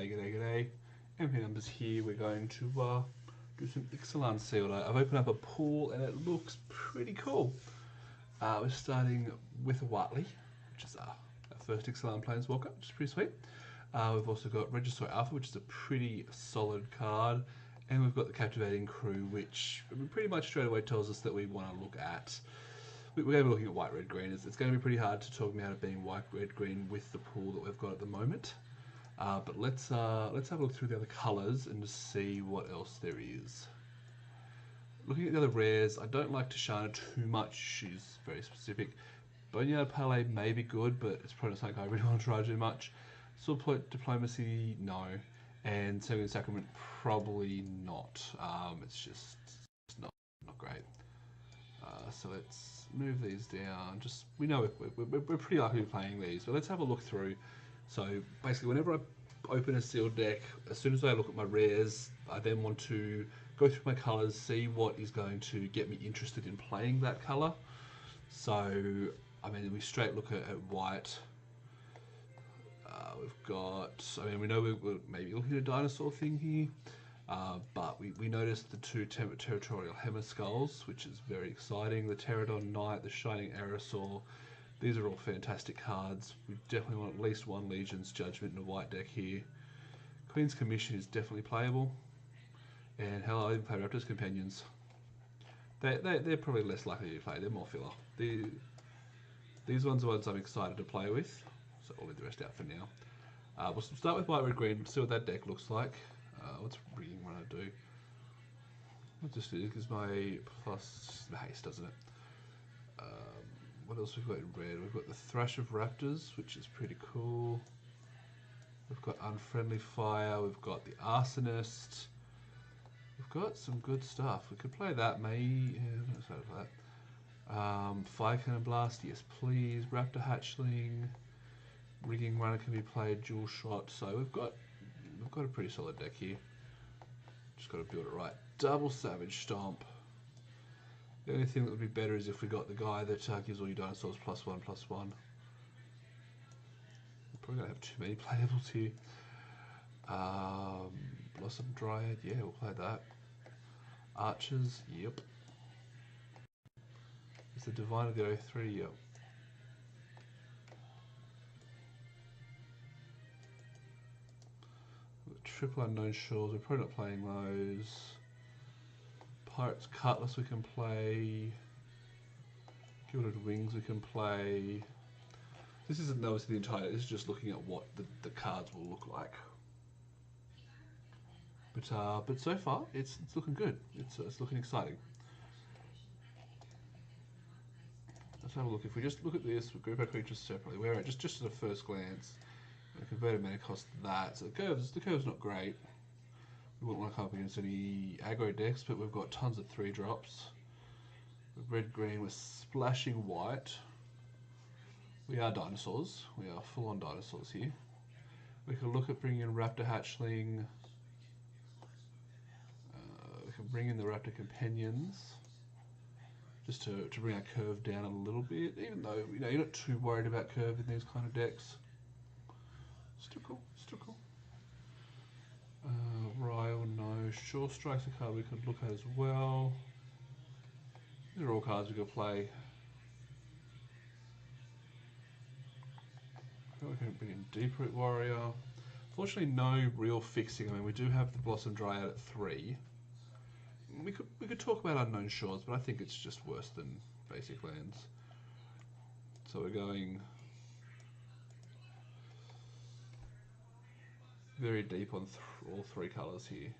G'day. MP numbers here. We're going to do some Ixalan Sealed. I've opened up a pool and it looks pretty cool. We're starting with a Whiteley, which is our first Ixalan Planeswalker, which is pretty sweet. We've also got Regisaur Alpha, which is a pretty solid card. And we've got the Captivating Crew, which pretty much straight away tells us that we want to look at. We're going to be looking at white, red, green. It's going to be pretty hard to talk me out of being white, red, green with the pool that we've got at the moment. But let's have a look through the other colours and just see what else there is. Looking at the other rares, I don't like Tashana too much. She's very specific. Boneyard Palais may be good, but it's probably not something I really want to try too much. Swordplate Diplomacy, no. And Sanguine Sacrament, probably not. It's just not great. So let's move these down. Just we know we're pretty likely to be playing these, but let's have a look through. So basically, whenever I open a sealed deck, as soon as I look at my rares, I then want to go through my colours, see what is going to get me interested in playing that colour. So I mean, we straight look at white. We've got, I mean, we know we're maybe looking at a dinosaur thing here, but we noticed the two territorial Hemiskulls, which is very exciting. The Pterodon Knight, the Shining Aerosaur, these are all fantastic cards. We definitely want at least one Legion's Judgment in a white deck here. Queen's Commission is definitely playable, and hell, I even play Raptor's Companions. They're probably less likely to be played. They're more filler. These ones are ones I'm excited to play with, so I'll leave the rest out for now. We'll start with white, red, green, see what that deck looks like. What's rigging want to do? What just do? Because my plus the haste, doesn't it? What else we've got in red? We've got the Thrash of Raptors, which is pretty cool. We've got Unfriendly Fire. We've got the Arsonist. We've got some good stuff. We could play that. Yeah, I'm not excited for that. Fire Cannon Blast, yes please. Raptor Hatchling. Rigging Runner can be played. Dual Shot. So we've got a pretty solid deck here. Just got to build it right. Double Savage Stomp. The only thing that would be better is if we got the guy that gives all your dinosaurs +1/+1. We're probably gonna have too many playables here. Blossom Dryad, yeah, we'll play that. Archers, yep. Is the Divine of the O3, yep. Triple Unknown Shores, we're probably not playing those. Pirate's Cutlass we can play. Gilded Wings we can play. This isn't noticing the entire, this is just looking at what the cards will look like. But so far it's looking good. It's looking exciting. Let's have a look. If we just look at this, we group our creatures separately. We're at just at a first glance. Converted mana cost that. So the curve's not great. We wouldn't want to come up against any aggro decks, but we've got tons of 3-drops. Red, green, we're splashing white. We are dinosaurs. We are full-on dinosaurs here. We can look at bringing in Raptor Hatchling. We can bring in the Raptor Companions, just to bring our curve down a little bit. Even though you're not too worried about curve in these kind of decks. Still cool. Ryle, no. Sure Strike's a card we could look at as well. These are all cards we could play. We can bring in Deeproot Warrior. Fortunately, no real fixing. I mean, we do have the Blossom Dryad at 3. We could talk about Unknown Shores, but I think it's just worse than basic lands. So we're going very deep on all 3 colours here.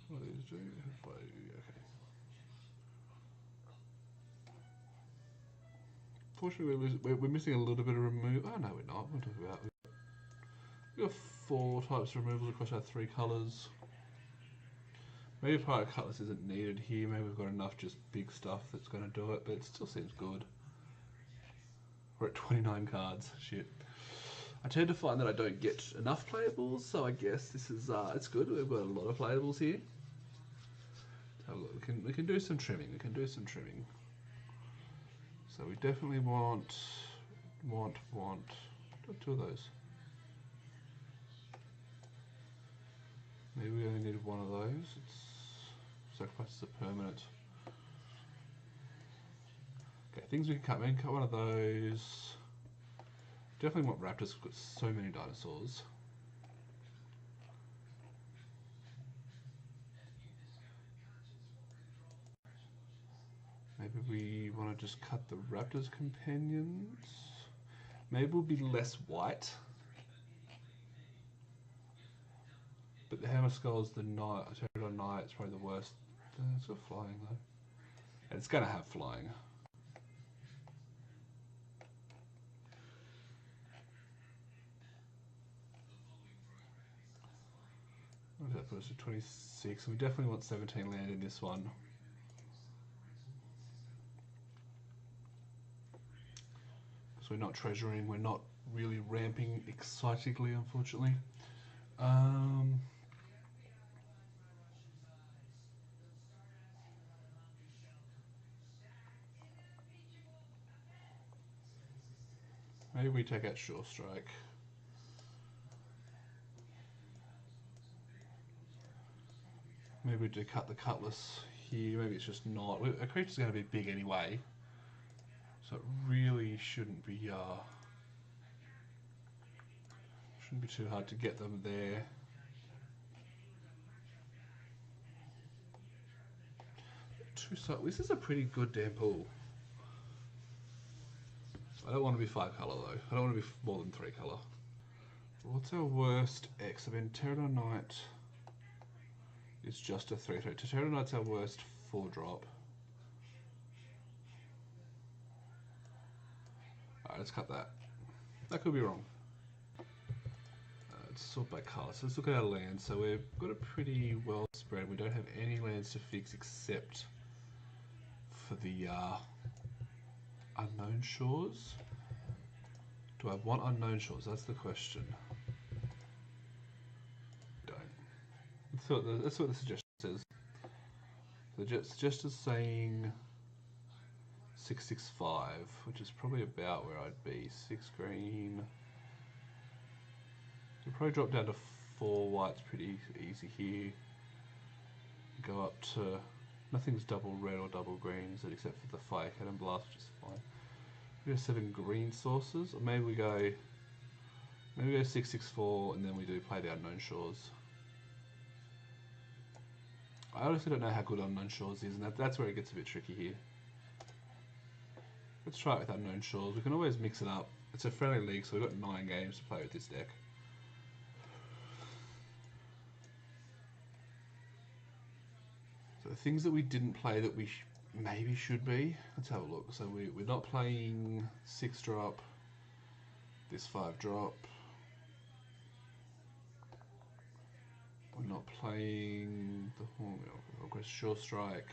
What do these do? Okay. Fortunately, we're missing a little bit of remove. Oh no, we're not. We'll talk about. We've got 4 types of removals across our 3 colours. Maybe Pirate Cutlass isn't needed here. Maybe we've got enough just big stuff that's going to do it, but it still seems good. We're at 29 cards. Shit. I tend to find that I don't get enough playables, so I guess this is it's good. We've got a lot of playables here. So we can do some trimming. So we definitely want Want. Two of those. Maybe we only need one of those. It's sacrifices are permanent. Okay, things we can cut. We can cut one of those. Definitely want raptors. We've got so many dinosaurs. Maybe we want to just cut the raptors' companions. Maybe we'll be less white. But the hammer skull's the knight. Pterodon knight's probably the worst. It's got flying though. And it's gonna have flying. What does that put us to 26? We definitely want 17 land in this one. Because we're not treasuring, we're not really ramping excitingly, unfortunately. Maybe we take out Sure Strike. Maybe we do cut the Cutlass here. Maybe it's just not. A creature's going to be big anyway, so it really shouldn't be too hard to get them there. This is a pretty good damn pool. I don't want to be 5 colour though. I don't want to be more than 3 colour. What's our worst X? I mean, Pterodon Knight is just a 3/3. Pterodon Knight's our worst 4-drop. Alright, let's cut that. That could be wrong. Let's sort by colour. So let's look at our lands. So we've got a pretty well spread. We don't have any lands to fix except for the Unknown Shores. Do I want Unknown Shores? That's the question. Don't. That's what the suggestion says. The suggestion's saying 665, which is probably about where I'd be. 6 green. You'll probably drop down to 4 whites pretty easy here. Go up to, nothing's double red or double green, is it, except for the Fire Cannon Blast, which is fine. We have 7 green sources, or maybe we go 664 and then we do play the Unknown Shores. I honestly don't know how good Unknown Shores is, and that's where it gets a bit tricky here. Let's try it with Unknown Shores. We can always mix it up. It's a friendly league, so we've got 9 games to play with this deck. So the things that we didn't play that we maybe should be, let's have a look. So we're not playing 6-drop, this 5-drop. We're not playing the Sure Strike.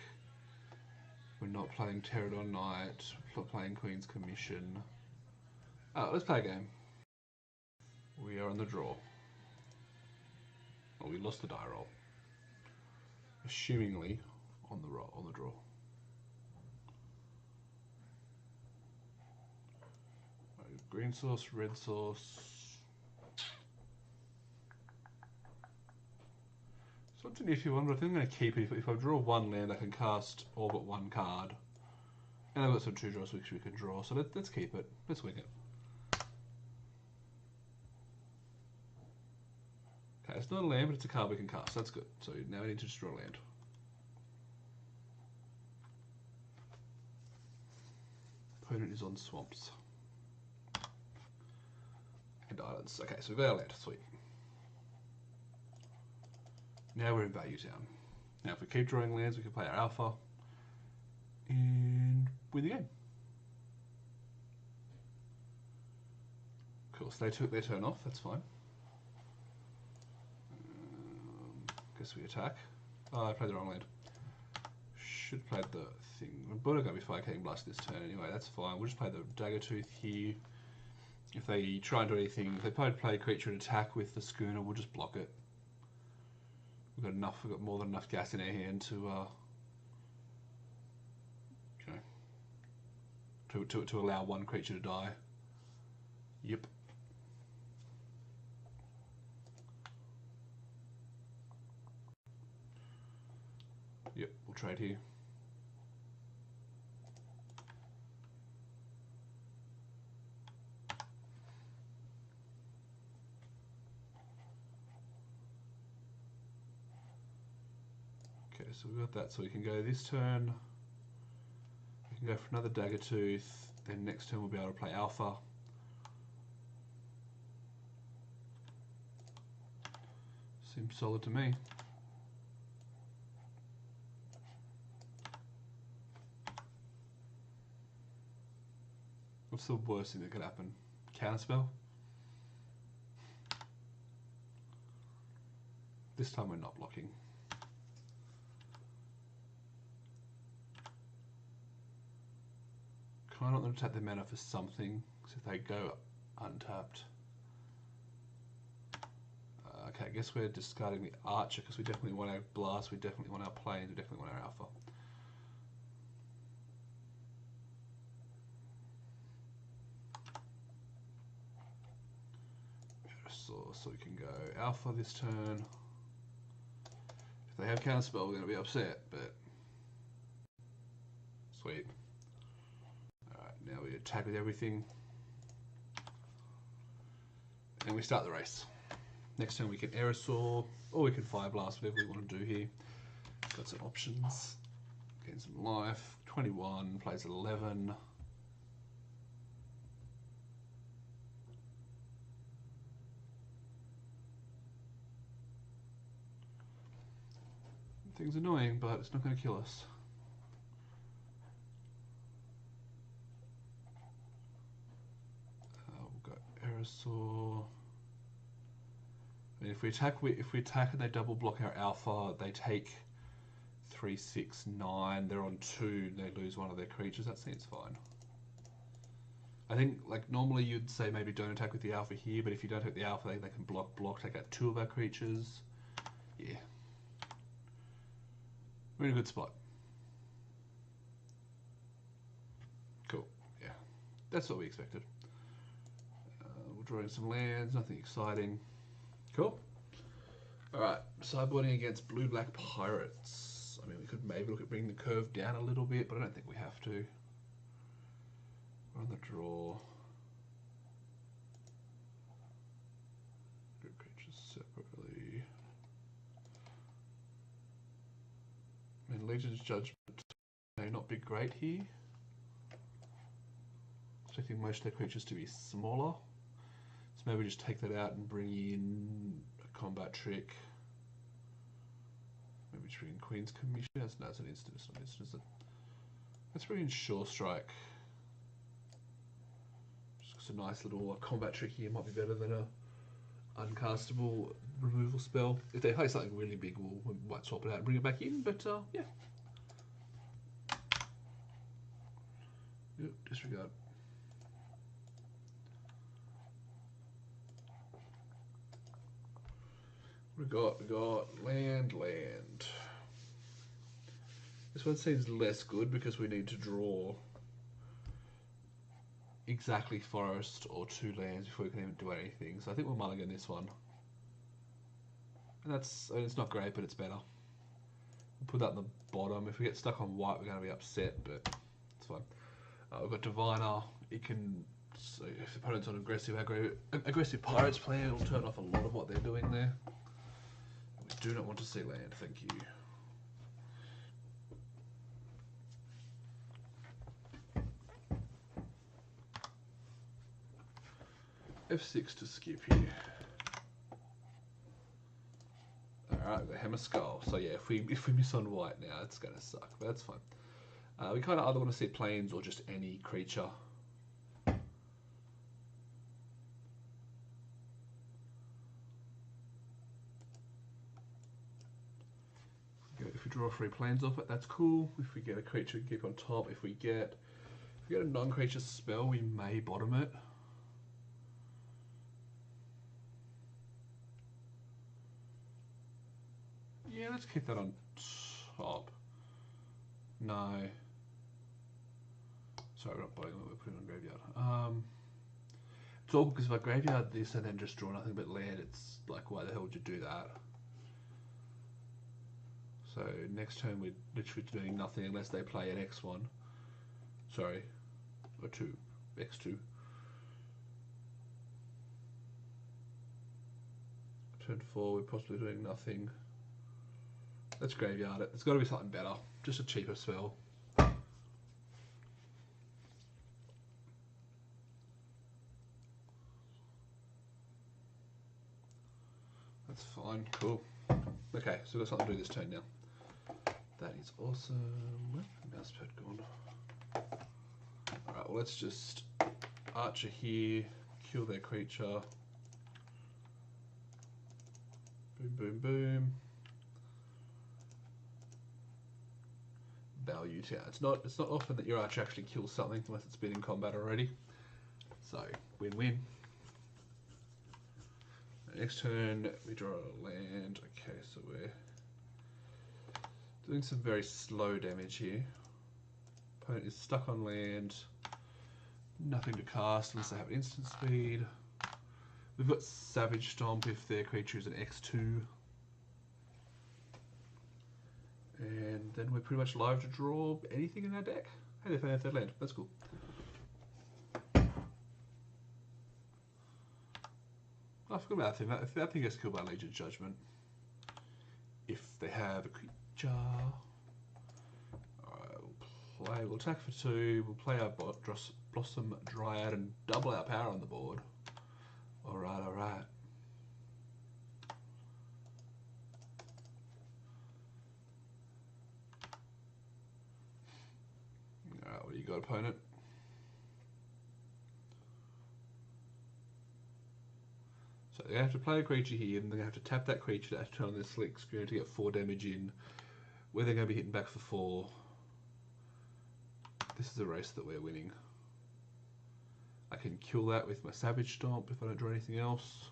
We're not playing Pterodon Knight. We're not playing Queen's Commission. Oh, let's play a game. We are on the draw. Oh, we lost the die roll. Assumingly on the draw. Green source, red source. So it's an iffy one, but I think I'm going to keep it. If I draw 1 land, I can cast all but 1 card. And I've got some 2 draws which we can draw, so let's keep it. Let's wing it. Okay, it's not a land, but it's a card we can cast. That's good. So now we need to just draw a land. Opponent is on swamps. And islands. Okay, so we've got our land. Sweet. Now we're in Value Town. Now if we keep drawing lands, we can play our alpha and win the game. Cool, so they took their turn off, that's fine. Guess we attack. Oh, I played the wrong land. Should have played the thing. I'm going to be Fire Cannon Blast this turn anyway, that's fine. We'll just play the Dagger Tooth here. If they try and do anything, if they play a creature and attack with the Schooner, we'll just block it. We've got more than enough gas in our hand to allow 1 creature to die. Yep. Yep, we'll trade here. Okay, so we've got that, so we can go this turn. We can go for another dagger tooth, then next turn we'll be able to play alpha. Seems solid to me. What's the worst thing that could happen? Counterspell? This time we're not blocking. Kind of want them to tap their mana for something, so if they go untapped. Okay, I guess we're discarding the archer because we definitely want our blast, we definitely want our planes, we definitely want our alpha. So we can go alpha this turn. If they have counterspell, we're going to be upset, but sweet. Alright, now we attack with everything. And we start the race. Next turn we can aerosol, or we can fire blast, whatever we want to do here. Got some options. Gain some life. 21, plays 11. Thing's annoying, but it's not going to kill us. We'll go aerosol. I mean, if we attack and they double block our alpha, they take 3, 6, 9. They're on 2. They lose one of their creatures. That seems fine. I think, like, normally you'd say maybe don't attack with the alpha here, but if you don't attack the alpha, they can block, take out 2 of our creatures. Yeah. We're in a good spot. Cool. Yeah. That's what we expected. We'll draw in some lands. Nothing exciting. Cool. Alright. Sideboarding against blue-black pirates. I mean, we could maybe look at bringing the curve down a little bit, but I don't think we have to. We're on the draw. Group creatures separately. I mean, Legion's Judgment may not be great here. Expecting most of their creatures to be smaller. So maybe just take that out and bring in a combat trick. Maybe just bring in Queen's Commission. No, it's an instant. It's not instant, is it? Let's bring in Sure Strike. Just a nice little combat trick here. Might be better than a uncastable removal spell. If they play something really big, we might swap it out and bring it back in, but yeah. Yep, disregard. We got land. This one seems less good because we need to draw exactly forest or 2 lands before we can even do anything. So I think we'll mulligan this one. And that's, I mean, it's not great, but it's better. We'll put that in the bottom. If we get stuck on white, we're going to be upset, but it's fine. We've got Diviner. It can, so if the opponent's on aggressive pirates player, it'll turn off a lot of what they're doing there. We do not want to see land, thank you. F6 to skip here. Alright, we've got Hammer Skull. So yeah, if we miss on white now, it's going to suck, but that's fine. We kind of either want to see planes or just any creature. If we draw 3 planes off it, that's cool. If we get a creature, we keep on top. If we get a non-creature spell, we may bottom it. Yeah, let's keep that on top. No. Sorry, we're not bottoming it, we're putting it on graveyard. It's all because if I graveyard this and then just draw nothing but land, it's like, why the hell would you do that? So next turn we're literally doing nothing unless they play an X1. Sorry, or 2, X2. Turn 4 we're possibly doing nothing. Let's graveyard it. There's got to be something better. Just a cheaper spell. That's fine. Cool. Okay, so we've got something to do this turn now. That is awesome. Where's my mouse pad gone? Alright, well let's just Archer here, kill their creature. Boom, boom, boom. Value town. It's not often that your Archer actually kills something unless it's been in combat already. So win-win. Next turn we draw a land. Okay, so we're doing some very slow damage here. Opponent is stuck on land. Nothing to cast unless they have instant speed. We've got Savage Stomp if their creature is an X2. And then we're pretty much live to draw anything in our deck. Hey, they found a third land. That's cool. I forgot about that thing. That thing gets killed by Legion's Judgment. If they have a creature. Alright, we'll attack for 2. We'll play our Blossom Dryad and double our power on the board. Alright, alright. Alright, what do you got, opponent? So they have to play a creature here, and they have to tap that creature to turn on their slick screen to get 4 damage in, where they're going to be hitting back for 4. This is a race that we're winning. I can kill that with my Savage Stomp if I don't draw anything else.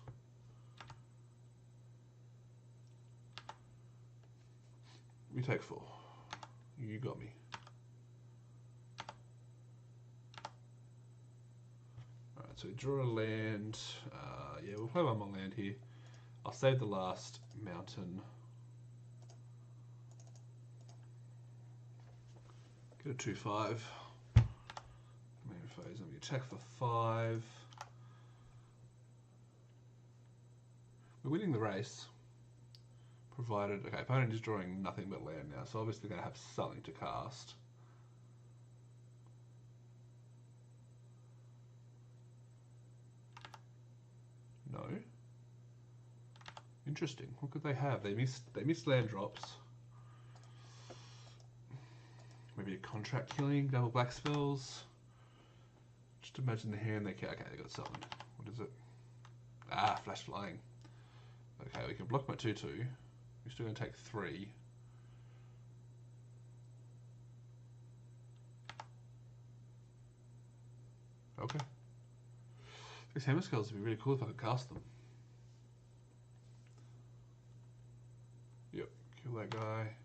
We take 4. You got me. Alright, so we draw a land. Yeah, we'll play one more land here. I'll save the last mountain. Get a 2/5. Main phase, and we attack for 5. We're winning the race. Provided, okay, opponent is drawing nothing but land now, so obviously going to have something to cast. No. Interesting. What could they have? They missed land drops. Maybe a contract killing, double black spells. Just imagine the hand they can. Okay, they got something. What is it? Ah, flash flying. Okay, we can block my 2/2. We're still going to take 3. Okay. These hammer skulls would be really cool if I could cast them. Yep, kill that guy.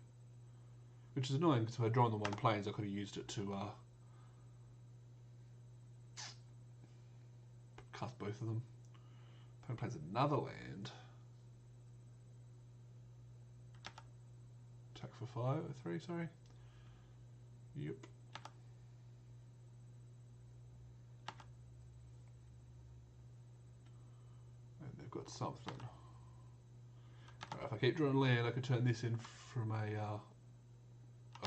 Which is annoying because if I'd drawn the 1 planes, I could have used it to cast both of them. Opponent plays another land. Attack for 5 or 3, sorry. Yep. And they've got something. Right, if I keep drawing land, I could turn this in from a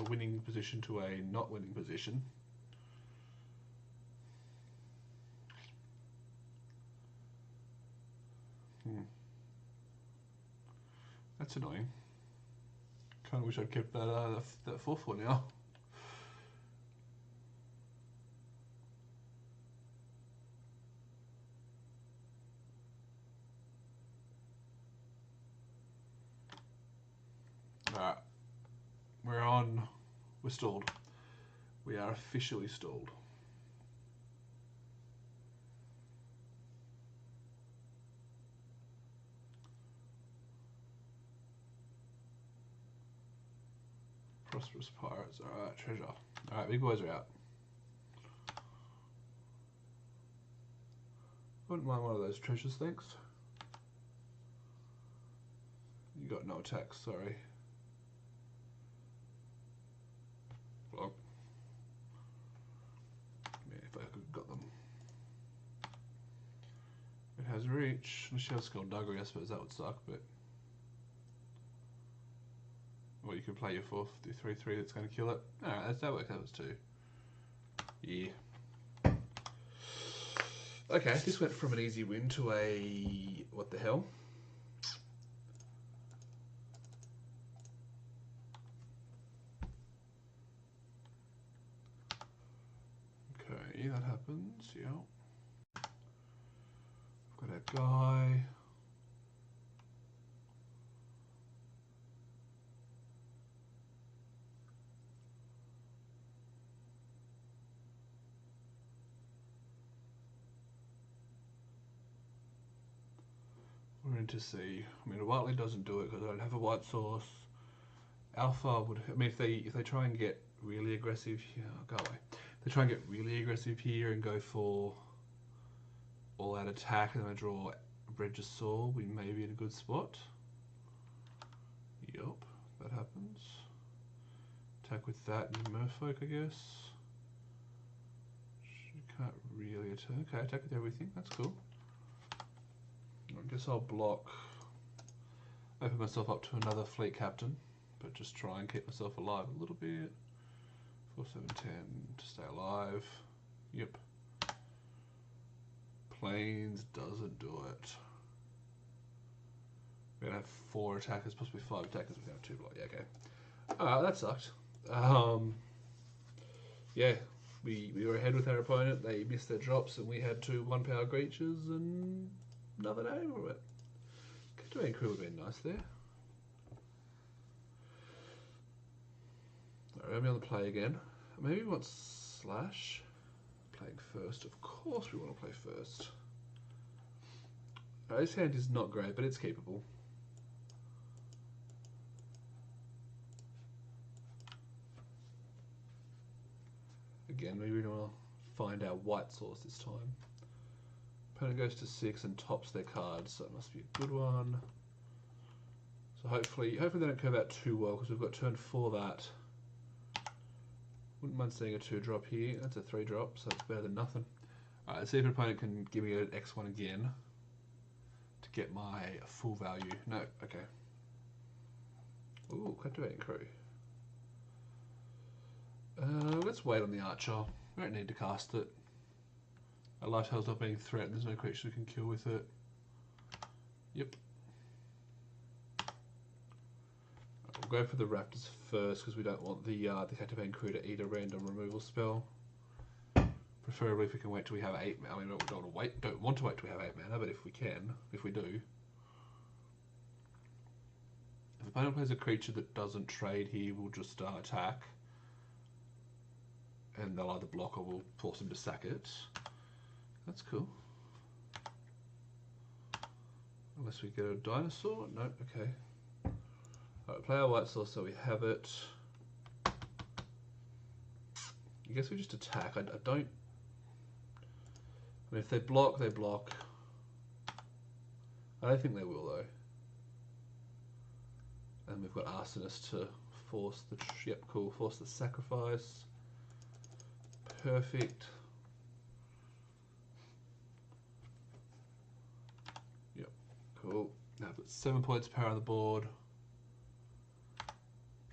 winning position to a not winning position. That's annoying. Kind of wish I'd kept that 4th one now. Alright. We're stalled. We are officially stalled. Prosperous Pirates. Alright, treasure. Alright, big boys are out. Wouldn't mind one of those treasures, thanks. You got no attacks, sorry. Block. Yeah, if I could have got them. It has reach. Unless you have Skullduggery, I suppose that would suck, but. Or you could play your 4th, do 3/3, that's going to kill it. Alright, that works out as 2. Yeah. Okay, this went from an easy win to a. What the hell? Okay, that happens, yeah. Got a guy. We're in to see. I mean, Whiteley doesn't do it because I don't have a white source. Alpha would. I mean, if they try and get really aggressive here, go away. If they try and get really aggressive here and go for all-out attack, and then I draw Regisaur, we may be in a good spot. Yup, that happens. Attack with that and Merfolk, I guess. You can't really attack. Okay, attack with everything. That's cool. I guess I'll block. Open myself up to another fleet captain, but just try and keep myself alive a little bit. 4, 7, 10 to stay alive. Yep. Planes doesn't do it. We're gonna have 4 attackers, possibly 5 attackers. We're gonna have 2 block. Yeah, okay. That sucked. Yeah, we were ahead with our opponent. They missed their drops, and we had 2 1-power creatures and another name of it. Captivating Crew would have been nice there. Alright, me on the play again. Maybe we want Slash. Playing first. Of course we want to play first. This hand is not great, but it's keepable. Again, maybe we want to find our white source this time. Opponent goes to 6 and tops their cards, so it must be a good one. So hopefully they don't curve out too well, because we've got turn 4 that. Wouldn't mind seeing a 2-drop here. That's a 3-drop, so it's better than nothing. Alright, let's see if an opponent can give me an X1 again to get my full value. No, okay. Ooh, Captivating Crew. Let's wait on the Archer. We don't need to cast it. Our lifesteal's not being threatened. There's no creature we can kill with it. Yep. We'll go for the Raptors first because we don't want the Captivating Crew to eat a random removal spell. Preferably if we can wait till we have 8 mana. I mean, we don't want to wait till we have 8 mana, but if we can, if we do. If the opponent plays a creature that doesn't trade here, we'll just attack. And they'll either block or we'll force them to sack it. That's cool. Unless we get a dinosaur? No, okay. Alright, play our white source so we have it. I guess we just attack. I don't... I mean, if they block, they block. I don't think they will, though. And we've got Arsonist to force the... Yep, cool. Force the sacrifice. Perfect. Yep, cool. Now I've got 7 points of power on the board.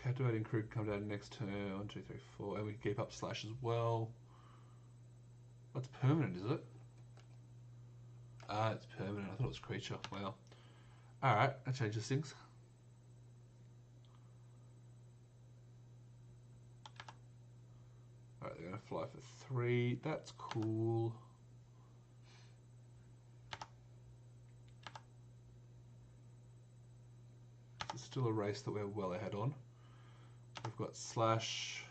Captivating Crew can come down next turn. 1, 2, 3, 4. And we can keep up Slash as well. That's permanent, is it? Ah, it's permanent. I thought it was creature. Wow. Alright, that changes things. Alright, they're going to fly for 3. That's cool. It's still a race that we're well ahead on. We've got Slash.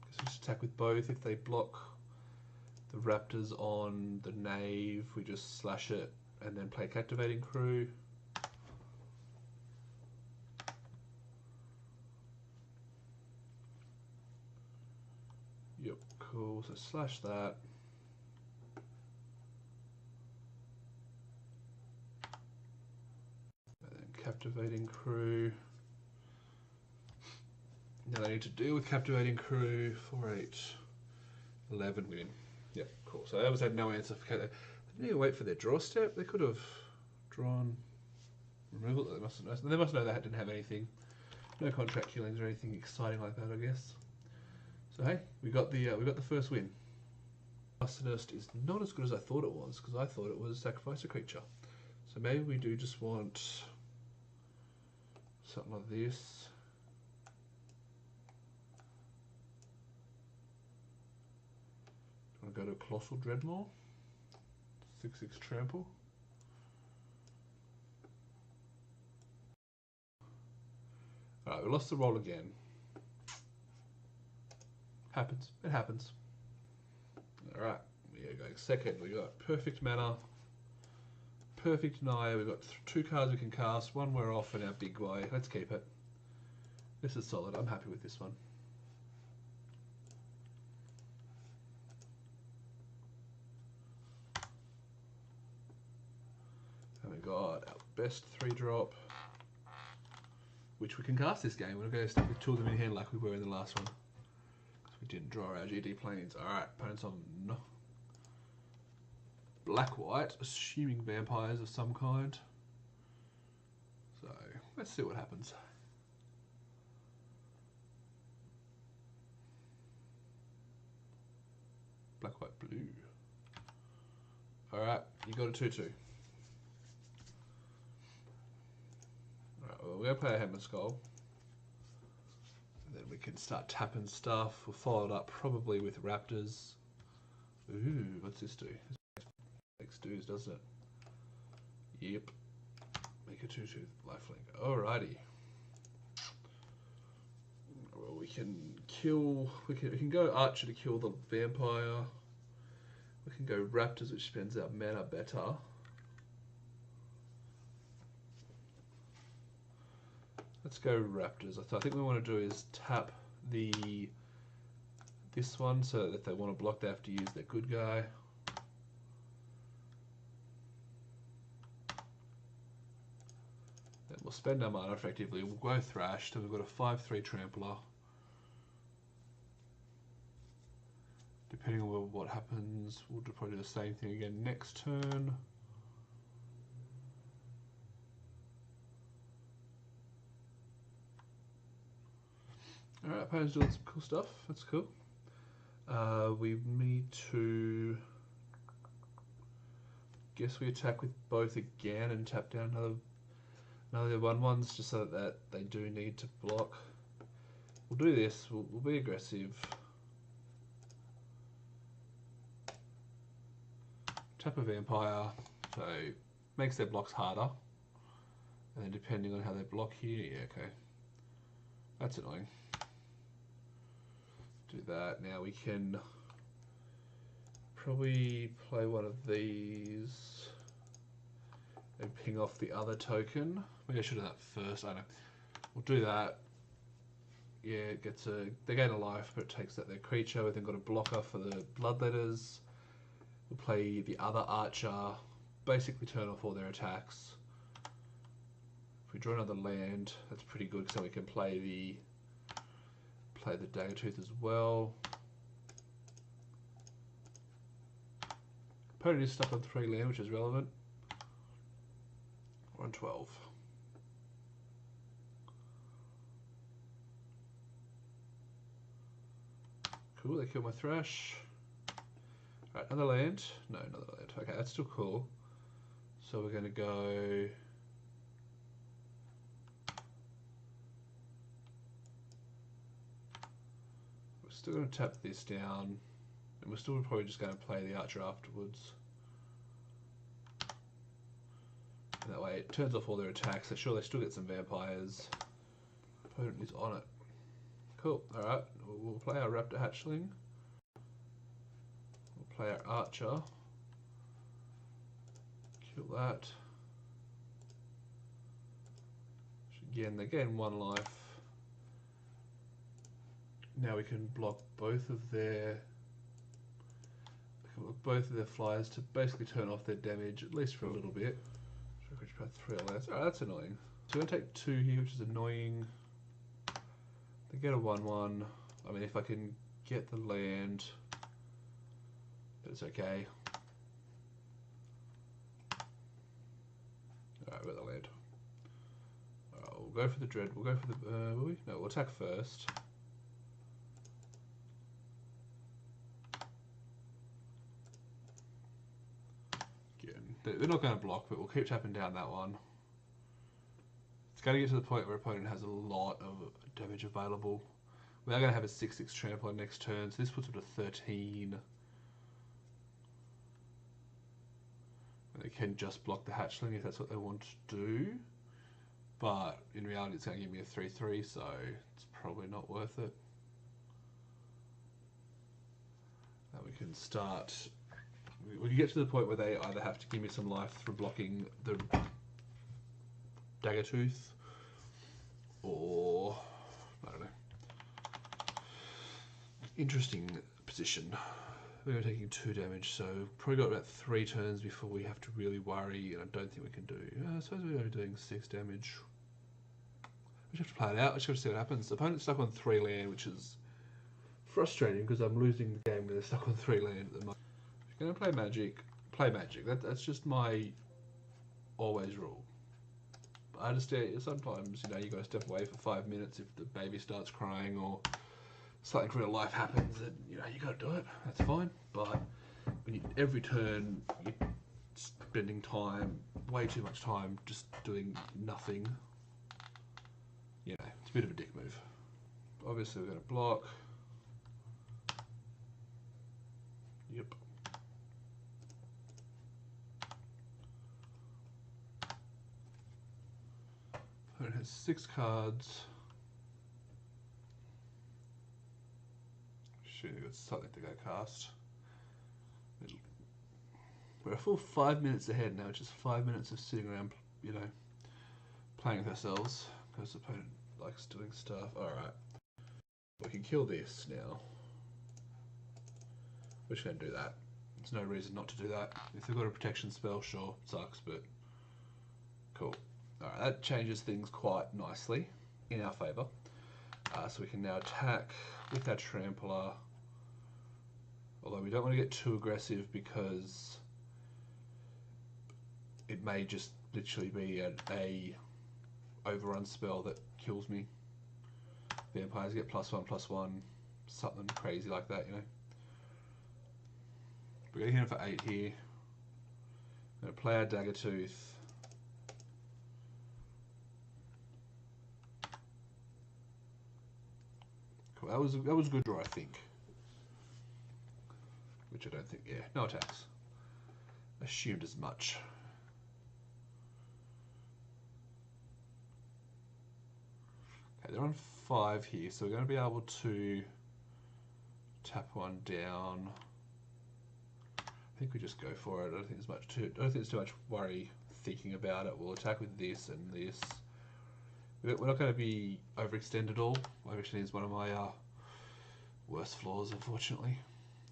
Guess we just attack with both. If they block the Raptors on the Knave, we just slash it and then play Captivating Crew. Yep, cool. So slash that. And then captivating crew. Now I need to deal with captivating crew. 4, 8, 11 win. Yep, cool. So they always had no answer for they didn't even wait for their draw step. They could have drawn removal. They must know they didn't have anything. No contract killings or anything exciting like that, I guess. So hey, we got the first win. Arsonist is not as good as I thought it was, because I thought it was sacrifice a creature. So maybe we do just want something like this. Do you want to go to Colossal Dreadmaw? 6/6 trample. Alright, we lost the roll again. Happens. It happens. Alright, we are going second. We got perfect mana, perfect Naya. We've got 2 cards we can cast, 1 we're off, and our big guy. Let's keep it. This is solid. I'm happy with this one. And we got our best 3-drop, which we can cast this game. We're going to stick with 2 of them in hand like we were in the last one. Because we didn't draw our GD planes. Alright, opponents on black-white, assuming vampires of some kind. So, let's see what happens. Black, white, blue. Alright, you got a 2/2. Alright, well, we're going to play a Hammer Skull. And then we can start tapping stuff. We'll follow it up probably with Raptors. Ooh, what's this do? Makes dues, doesn't it? Yep. Make a 2/2 lifelink. Alrighty. Well, we can kill. We can go Archer to kill the vampire. We can go Raptors, which spends our mana better. Let's go Raptors. I think what we want to do is tap this one, so that if they want to block, they have to use their good guy. Then we'll spend our mana effectively. We'll go Thrash till we've got a 5/3 Trampler. Depending on what happens, we'll probably do the same thing again next turn. Alright, opponent's doing some cool stuff. That's cool. We need to... Guess we attack with both again and tap down another 1/1s just so that they do need to block. We'll do this. We'll be aggressive. Tap a vampire, so makes their blocks harder. And then depending on how they block here, yeah, okay. That's annoying. Do that. Now we can probably play one of these and ping off the other token. Maybe I should have done that first. I don't know. We'll do that. Yeah, it gets they gain a life, but it takes that their creature. We've then got a blocker for the Bloodletters. We'll play the other Archer, basically turn off all their attacks. If we draw another land, that's pretty good, so we can play the Daggertooth as well. Opponent is stuck on 3 land, which is relevant. We're on 12. Cool, they kill my Thrash. Right, another land. No, another land. Okay, that's still cool. So we're going to go... We're still going to tap this down. And we're still probably just going to play the Archer afterwards. And that way it turns off all their attacks. So sure, they still get some vampires. Opponent is on it. Cool. Alright, we'll play our Raptor Hatchling. We'll play our Archer. Kill that. Again, they gain 1 life. now we can block both of their flyers to basically turn off their damage, at least for a little bit. Which about 3 or less. Alright, that's annoying. So we're going to take 2 here, which is annoying. They get a 1-1. I mean, if I can get the land, it's okay. Alright, we've got the land. Alright, we'll go for the dread. We'll go for the... will we? No, we'll attack first. Again, they're not going to block, but we'll keep tapping down that one. It's going to get to the point where opponent has a lot of damage available. We are going to have a 6-6 trample on next turn, so this puts them to 13. And they can just block the hatchling if that's what they want to do. But in reality it's going to give me a 3-3, so it's probably not worth it. Now we can start... We can get to the point where they either have to give me some life for blocking the Daggertooth, or... I don't know. Interesting position. We're taking 2 damage, so probably got about 3 turns before we have to really worry, and I don't think we can do. I suppose we're only doing 6 damage. We just have to play it out. We just have to see what happens. The opponent's stuck on 3 land, which is frustrating because I'm losing the game when they're stuck on 3 land at the moment. If you're going to play Magic, play Magic. That's just my always rule. I understand sometimes, you know, you got to step away for 5 minutes if the baby starts crying or something real life happens, and you know you got to do it. That's fine. But when every turn you're spending time, way too much time, just doing nothing, you know, it's a bit of a dick move. Obviously, we're going to block. Yep. It has 6 cards. Shoot, we've got something to go cast. We're a full 5 minutes ahead now, just 5 minutes of sitting around, you know, playing with ourselves, because the opponent likes doing stuff. Alright. We can kill this now. We're just going to do that. There's no reason not to do that. If they've got a protection spell, sure, sucks, but cool. Alright, that changes things quite nicely in our favour. So we can now attack with our Trampler. Although we don't want to get too aggressive because it may just literally be a overrun spell that kills me. Vampires get +1/+1, something crazy like that, you know. We're going to hit him for 8 here. I'm going to play our Daggertooth. Cool. That was a good draw, I think. Which I don't think, yeah, no attacks. Assumed as much. Okay, they're on 5 here, so we're going to be able to tap one down. I think we just go for it. I don't think there's too much worry thinking about it. We'll attack with this and this. We're not going to be overextended at all. Overextending is one of my worst flaws, unfortunately.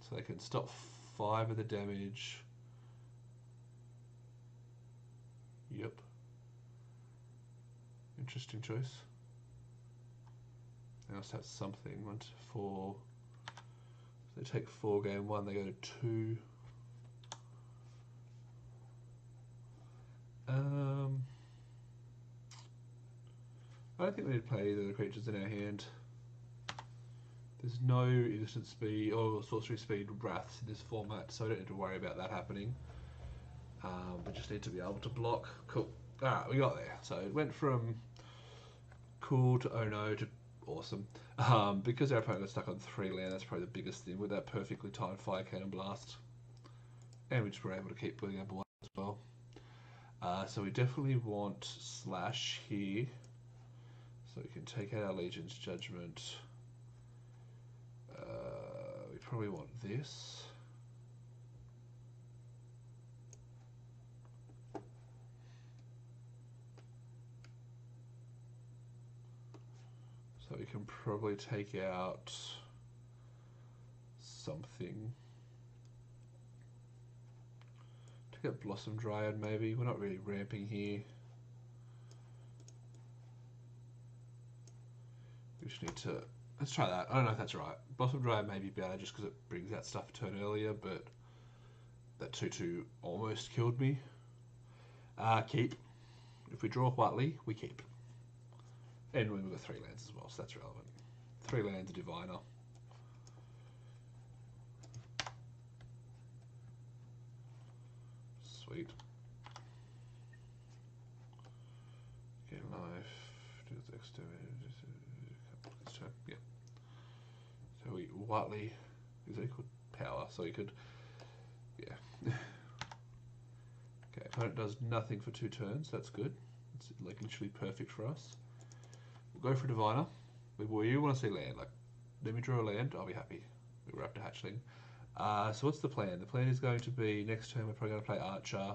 So they can stop 5 of the damage. Yep. Interesting choice. They must have something. 1 to 4. If they take 4 game 1, they go to 2. I don't think we need to play either of the creatures in our hand. There's no instant speed or sorcery speed wraths in this format, so I don't need to worry about that happening. We just need to be able to block. Cool. Alright, we got there. So it went from cool to oh no to awesome. Because our opponent got stuck on 3 land, that's probably the biggest thing with that perfectly timed Fire Cannon Blast. And we just were able to keep putting up one as well. So we definitely want Slash here. So we can take out our Legion's Judgment. We probably want this. So we can probably take out something. To get Blossom Dryad maybe. We're not really ramping here. We just need to... Let's try that. I don't know if that's right. Blossom Dryad may be better just because it brings that stuff a turn earlier, but that 2-2 almost killed me. Keep. If we draw Whiteley, we keep. And we've got 3 lands as well, so that's relevant. 3 lands, a Diviner. Sweet. Get life. Do the exterminate. Yeah. So we Whiteley is equal power, so we could. Yeah. Okay, opponent does nothing for 2 turns. That's good. It's like literally perfect for us. We'll go for Diviner. You want to see land? Like, let me draw a land. I'll be happy. We're up to Hatchling. So what's the plan? The plan is going to be next turn we're probably going to play Archer.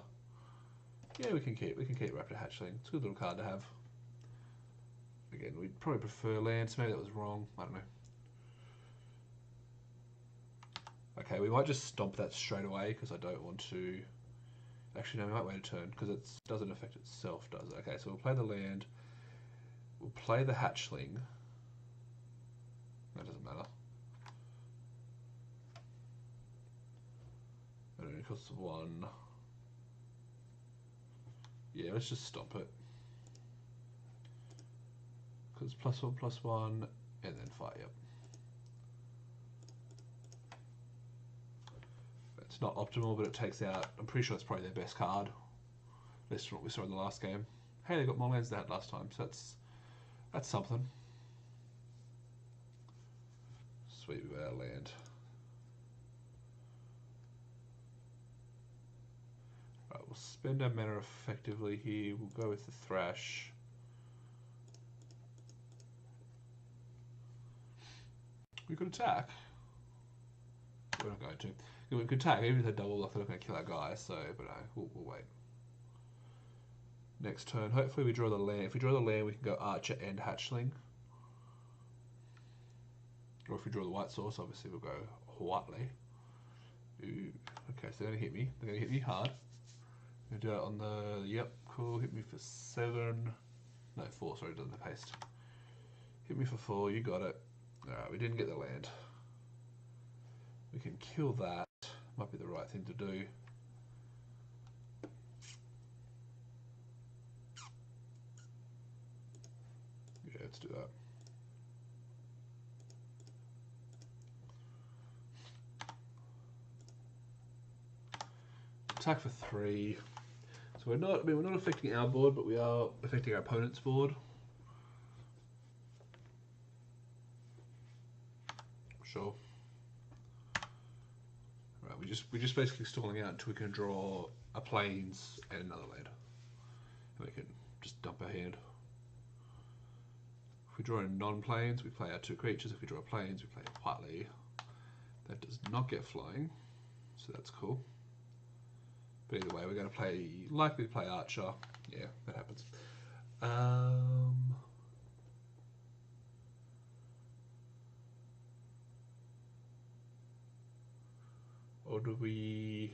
Yeah, we can keep Raptor Hatchling. It's a good little card to have. Again, we'd probably prefer land, so maybe that was wrong. I don't know. Okay, we might just stomp that straight away because I don't want to. Actually, no, we might wait a turn because it doesn't affect itself, does it? Okay, so we'll play the land. We'll play the Hatchling. That doesn't matter. It only costs 1. Yeah, let's just stomp it. Because +1/+1, and then fight, yep. It's not optimal, but it takes out, I'm pretty sure it's probably their best card. At least from what we saw in the last game. Hey, they got more lands than that last time, so that's something. Sweet, we got our land. Right, we'll spend our mana effectively here. We'll go with the Thrash. We could attack. We're not going to. We could attack, even if they double lock, they're not going to kill our guy, so, but no, we'll wait. Next turn, hopefully we draw the land. If we draw the land, we can go Archer and Hatchling. Or if we draw the white source, obviously we'll go Whiteley. Ooh, okay, so they're going to hit me. They're going to hit me hard. I'm going to do it on the, yep, cool, hit me for 7. No, 4, sorry, it doesn't have haste. Hit me for 4, you got it. Alright, we didn't get the land. We can kill that. Might be the right thing to do. Yeah, let's do that. Attack for 3. So we're not affecting our board, but we are affecting our opponent's board. Sure. Right, we're just basically stalling out until we can draw a plains and another land. And we can just dump our hand. If we draw in non-plains, we play our 2 creatures. If we draw plains, we play Whiteley. That does not get flying, so that's cool. But either way, we're going to likely to play Archer. Yeah, that happens. Or do we...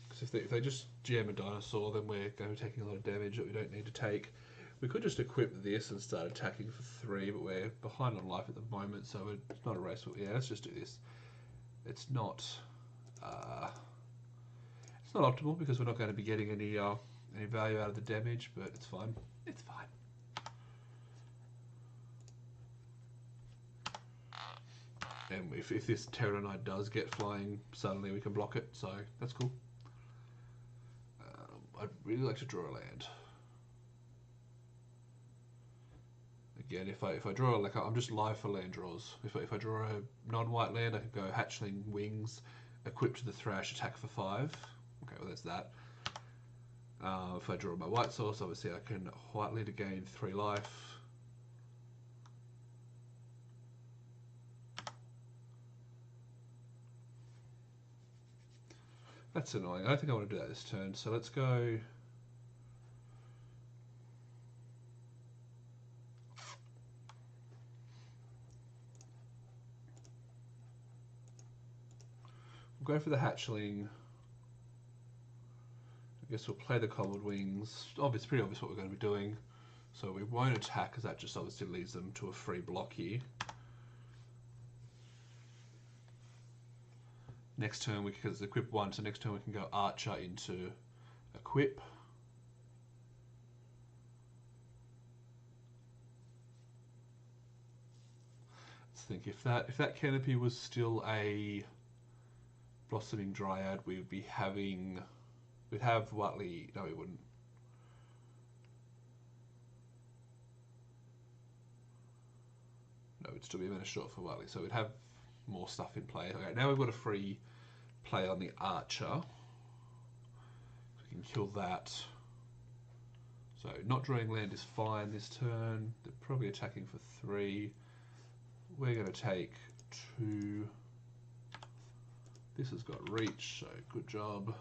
Because if they just GM a dinosaur, then we're going to be taking a lot of damage that we don't need to take. We could just equip this and start attacking for 3, but we're behind on life at the moment, so it's not a race. Yeah, let's just do this. It's not optimal because we're not going to be getting any value out of the damage, but it's fine. It's fine. And if this Terranite does get flying, suddenly we can block it, so that's cool. I'd really like to draw a land. Again, if I draw, like, I'm just live for land draws. If I draw a non-white land, I can go Hatchling, Wings, equip to the Thrash, attack for 5. Okay, well that's that. If I draw my white source, obviously I can Whiteley to gain 3 life. That's annoying. I don't think I want to do that this turn, so let's go... go for the hatchling. I guess we'll play the cobbled wings. It's pretty obvious what we're going to be doing. So we won't attack because that just obviously leads them to a free block here. Next turn, because it's equip 1, so next turn we can go archer into equip. Let's think, if that canopy was still a blossoming dryad, we'd have Watley. No, we wouldn't. No, we'd still be a minute short for Watley, so we'd have more stuff in play. Okay, now we've got a free play on the archer. So we can kill that. So not drawing land is fine this turn. They're probably attacking for 3. We're going to take 2. This has got reach, so good job.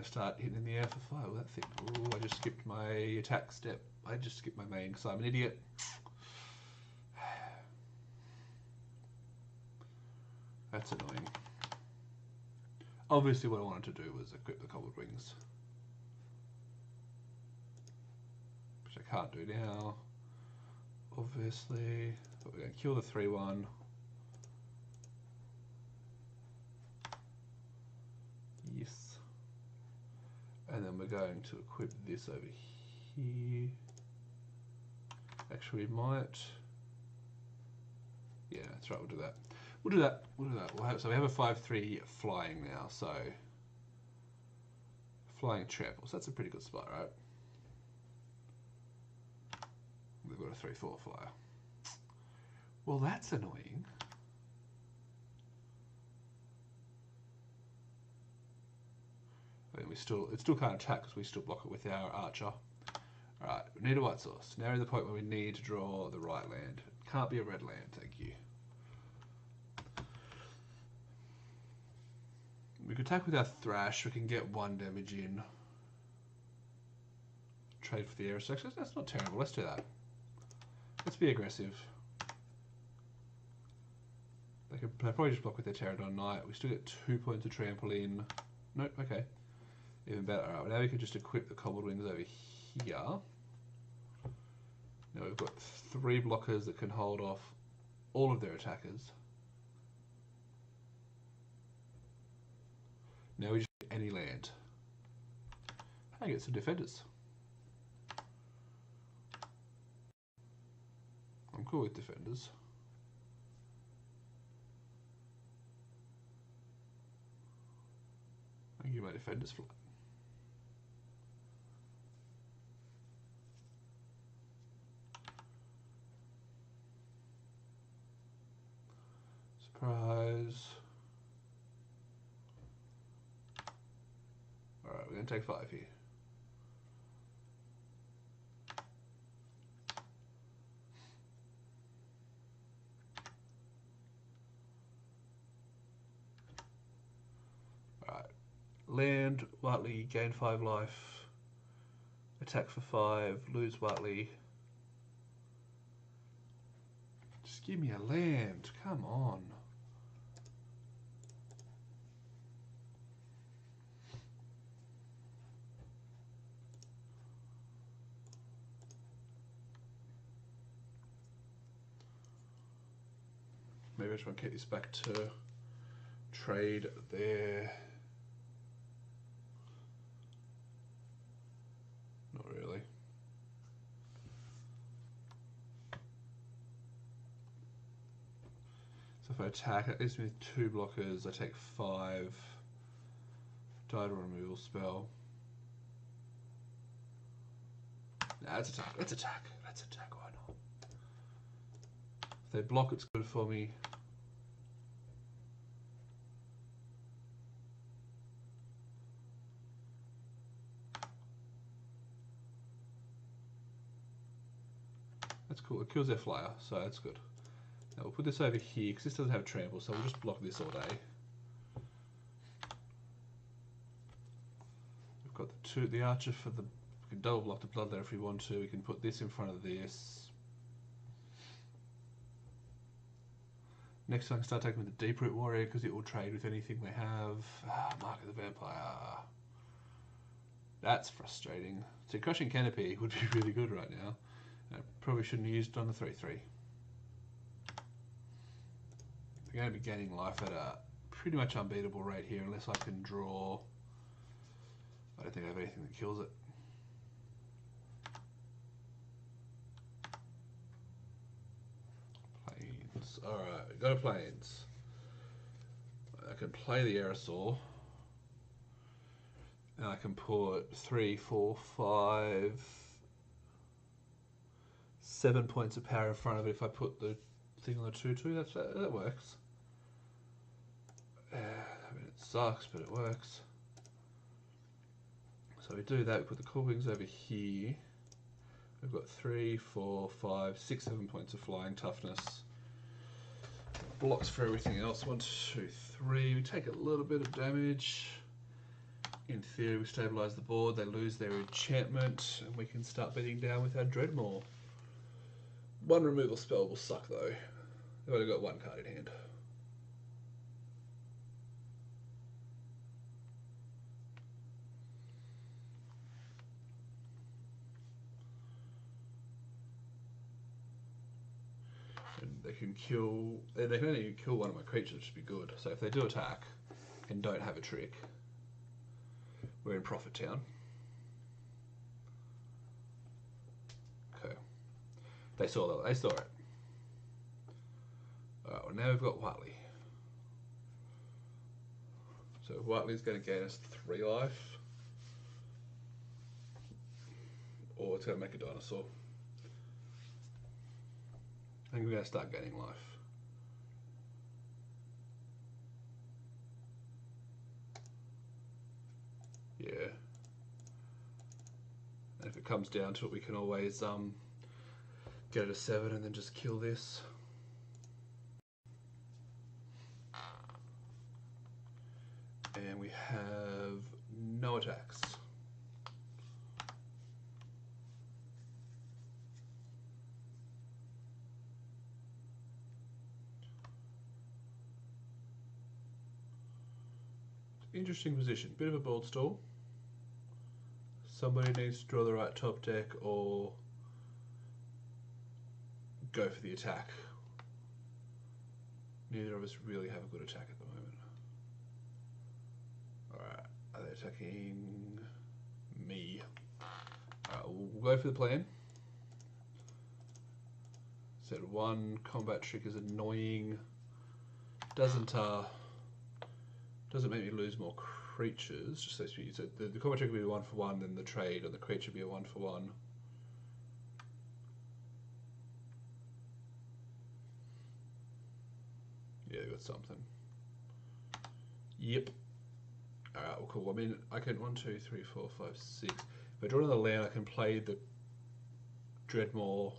Start hitting in the air for 5 with that thing. Ooh, I just skipped my attack step. I just skipped my main because I'm an idiot. That's annoying. Obviously what I wanted to do was equip the cobbled wings, which I can't do now, obviously. But we're going to kill the 3/1. Yes. And then we're going to equip this over here. Actually, we might. Yeah, that's right. We'll do that. We'll do that. So we have a 5/3 flying now. So flying trample. So that's a pretty good spot, right? We've got a 3/4 flyer. Well, that's annoying. I mean, it still can't attack because we still block it with our archer. Alright, we need a white source. Now we're at the point where we need to draw the right land. It can't be a red land, thank you. We can attack with our thrash, we can get 1 damage in. Trade for the air section. That's not terrible, let's do that. Let's be aggressive. They probably just block with their Pterodon Knight. We still get 2 points of trample in. Nope, okay. Even better. Alright, now we can just equip the cobbled wings over here. Now we've got 3 blockers that can hold off all of their attackers. Now we just get any land. I get some defenders. I'm cool with defenders. I can give my defenders flat. Surprise. Alright, we're going to take 5 here. Alright. Land, Watley, gain 5 life. Attack for 5, lose Watley. Just give me a land, come on. Maybe I try and get this back to trade there. Not really. So if I attack, it leaves me with 2 blockers. I take 5. Die to removal spell. Nah, let's attack. Let's attack. Let's attack. Why not? If they block, it's good for me. That's cool. It kills their flyer, so that's good. Now we'll put this over here because this doesn't have trample, so we'll just block this all day. We've got the archer for the. We can double block the bloodletter if we want to. We can put this in front of this. Next time I can start taking with the Deep Root Warrior because it will trade with anything they have. Mark of the Vampire. That's frustrating. So Crushing Canopy would be really good right now. I probably shouldn't have used it on the 3-3. We're going to be gaining life at a pretty much unbeatable rate here unless I can draw. I don't think I have anything that kills it. Plains. Alright, go to Plains. I can play the Aerosaur. And I can put 3, 4, 5, 7 points of power in front of it if I put the thing on the 2-2. That works. I mean, it sucks, but it works. So we do that. We put the Core Wings over here. We've got 3, 4, 5, 6, 7 points of flying toughness. Blocks for everything else. 1, 2, 3. We take a little bit of damage. In theory, we stabilise the board, they lose their enchantment, and we can start beating down with our Dreadmaw. One removal spell will suck though. They've only got one card in hand. And they can kill, they can only kill one of my creatures, which would be good. So if they do attack and don't have a trick, we're in Profit Town. Okay. They saw that. They saw it. Alright, well now we've got Whiteley. So Whiteley's going to gain us 3 life. Or it's going to make a dinosaur. I think we're going to start gaining life. Yeah. And if it comes down to it, we can always get it a 7 and then just kill this. And we have no attacks. Interesting position, bit of a bold stall. Somebody needs to draw the right top deck or go for the attack. Neither of us really have a good attack at the moment. Alright, are they attacking me? Alright, we'll go for the plan. Said one combat trick is annoying. Doesn't make me lose more creatures. Just so the combat trick will be a 1-for-1, then the trade on the creature will be a 1-for-1. Yeah, they got something. Yep. Alright, well, cool. I mean, I can 1, 2, 3, 4, 5, 6. If I draw another land, I can play the Dreadmaw.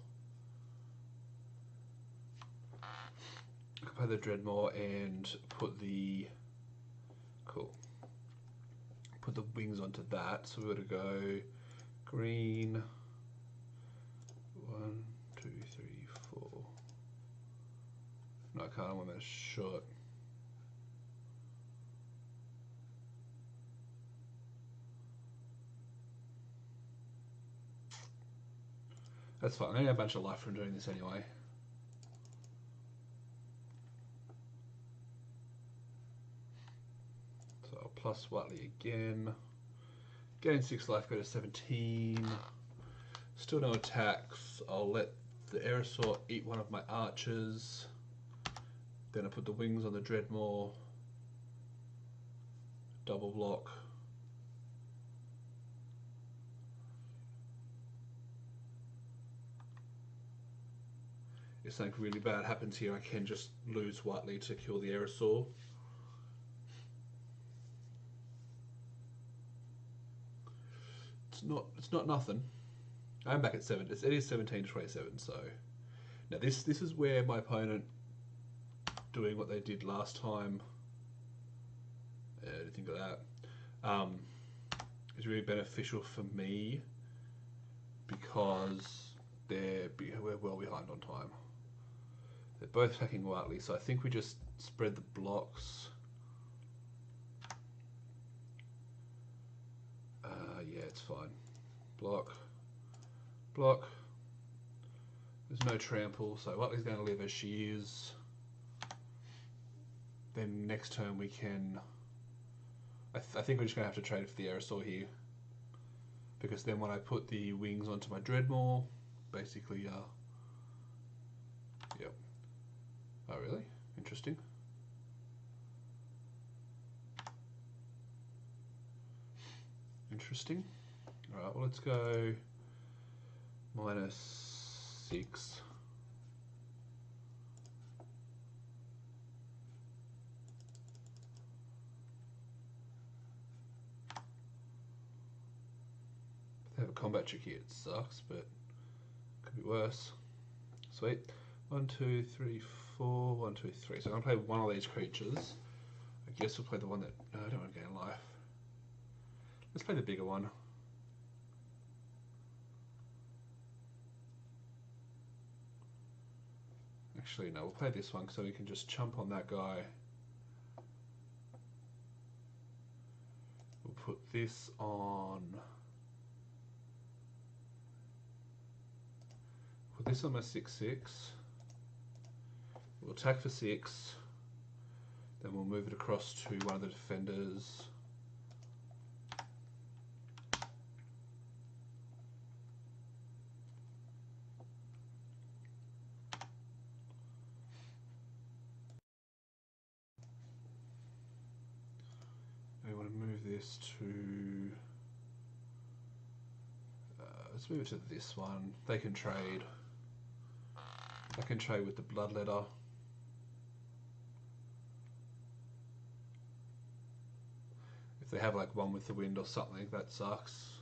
I can play the Dreadmaw and put the put the wings onto that. So we've got to go green. 1, 2, 3, 4. No, I can't. I want that shot. That's fine. I'm gonna get a bunch of life from doing this anyway. So I'll plus Whiteley again. Gain 6 life, go to 17. Still no attacks. I'll let the Aerosaur eat one of my archers. Then I put the wings on the Dreadmaw. Double block. If something really bad happens here, I can just lose Whiteley to kill the Aerosaur. It's not nothing. I'm back at 7. It is 17 to 27. So now this is where my opponent doing what they did last time. Anything like that is really beneficial for me because we're well behind on time. They're both attacking Whiteley, so I think we just spread the blocks. Yeah, it's fine. Block, block. There's no trample, so Whiteley's going to live as she is. Then next turn we can... I think we're just going to have to trade for the aerosol here. Because then when I put the wings onto my Dreadmore, basically, yep. Oh, really? Interesting. Interesting. Alright, well, let's go -6. They have a combat trick here, it sucks, but could be worse. Sweet. 1, 2, 3, 4, 1, 2, 3. So I'm going to play one of these creatures. I guess we'll play the one that... No, I don't want to gain life. Let's play the bigger one. Actually, no, we'll play this one so we can just chump on that guy. We'll put this on... Put this on my 6/6. We'll attack for 6. Then we'll move it across to one of the defenders. We want to move this to... let's move it to this one. They can trade. I can trade with the Bloodletter. If they have like one with the wind or something, that sucks.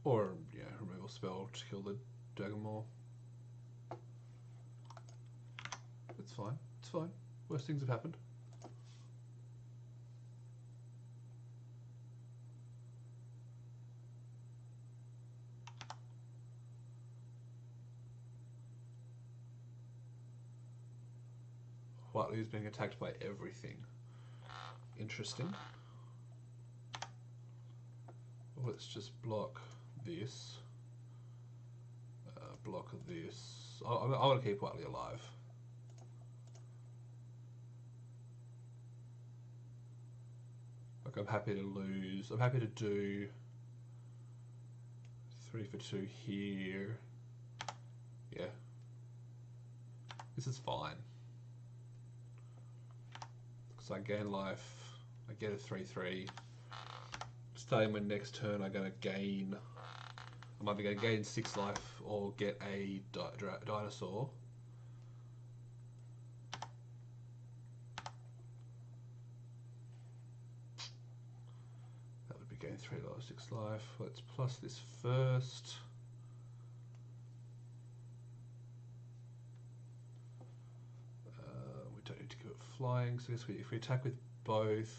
Or, yeah, removal spell to kill the Dragonmaw. It's fine. It's fine. Worst things have happened. Whiteley is being attacked by everything. Interesting. Well, let's just block this. Block this. I want to keep Whiteley alive. Like, I'm happy to lose. I'm happy to do 3 for 2 here. Yeah. This is fine. So I gain life, I get a 3/3. Starting my next turn, I'm going to gain, I'm either going to gain 6 life or get a dinosaur. That would be gain 3 life, 6 life. Let's plus this first. We don't need to give it flying, so I guess if we attack with both,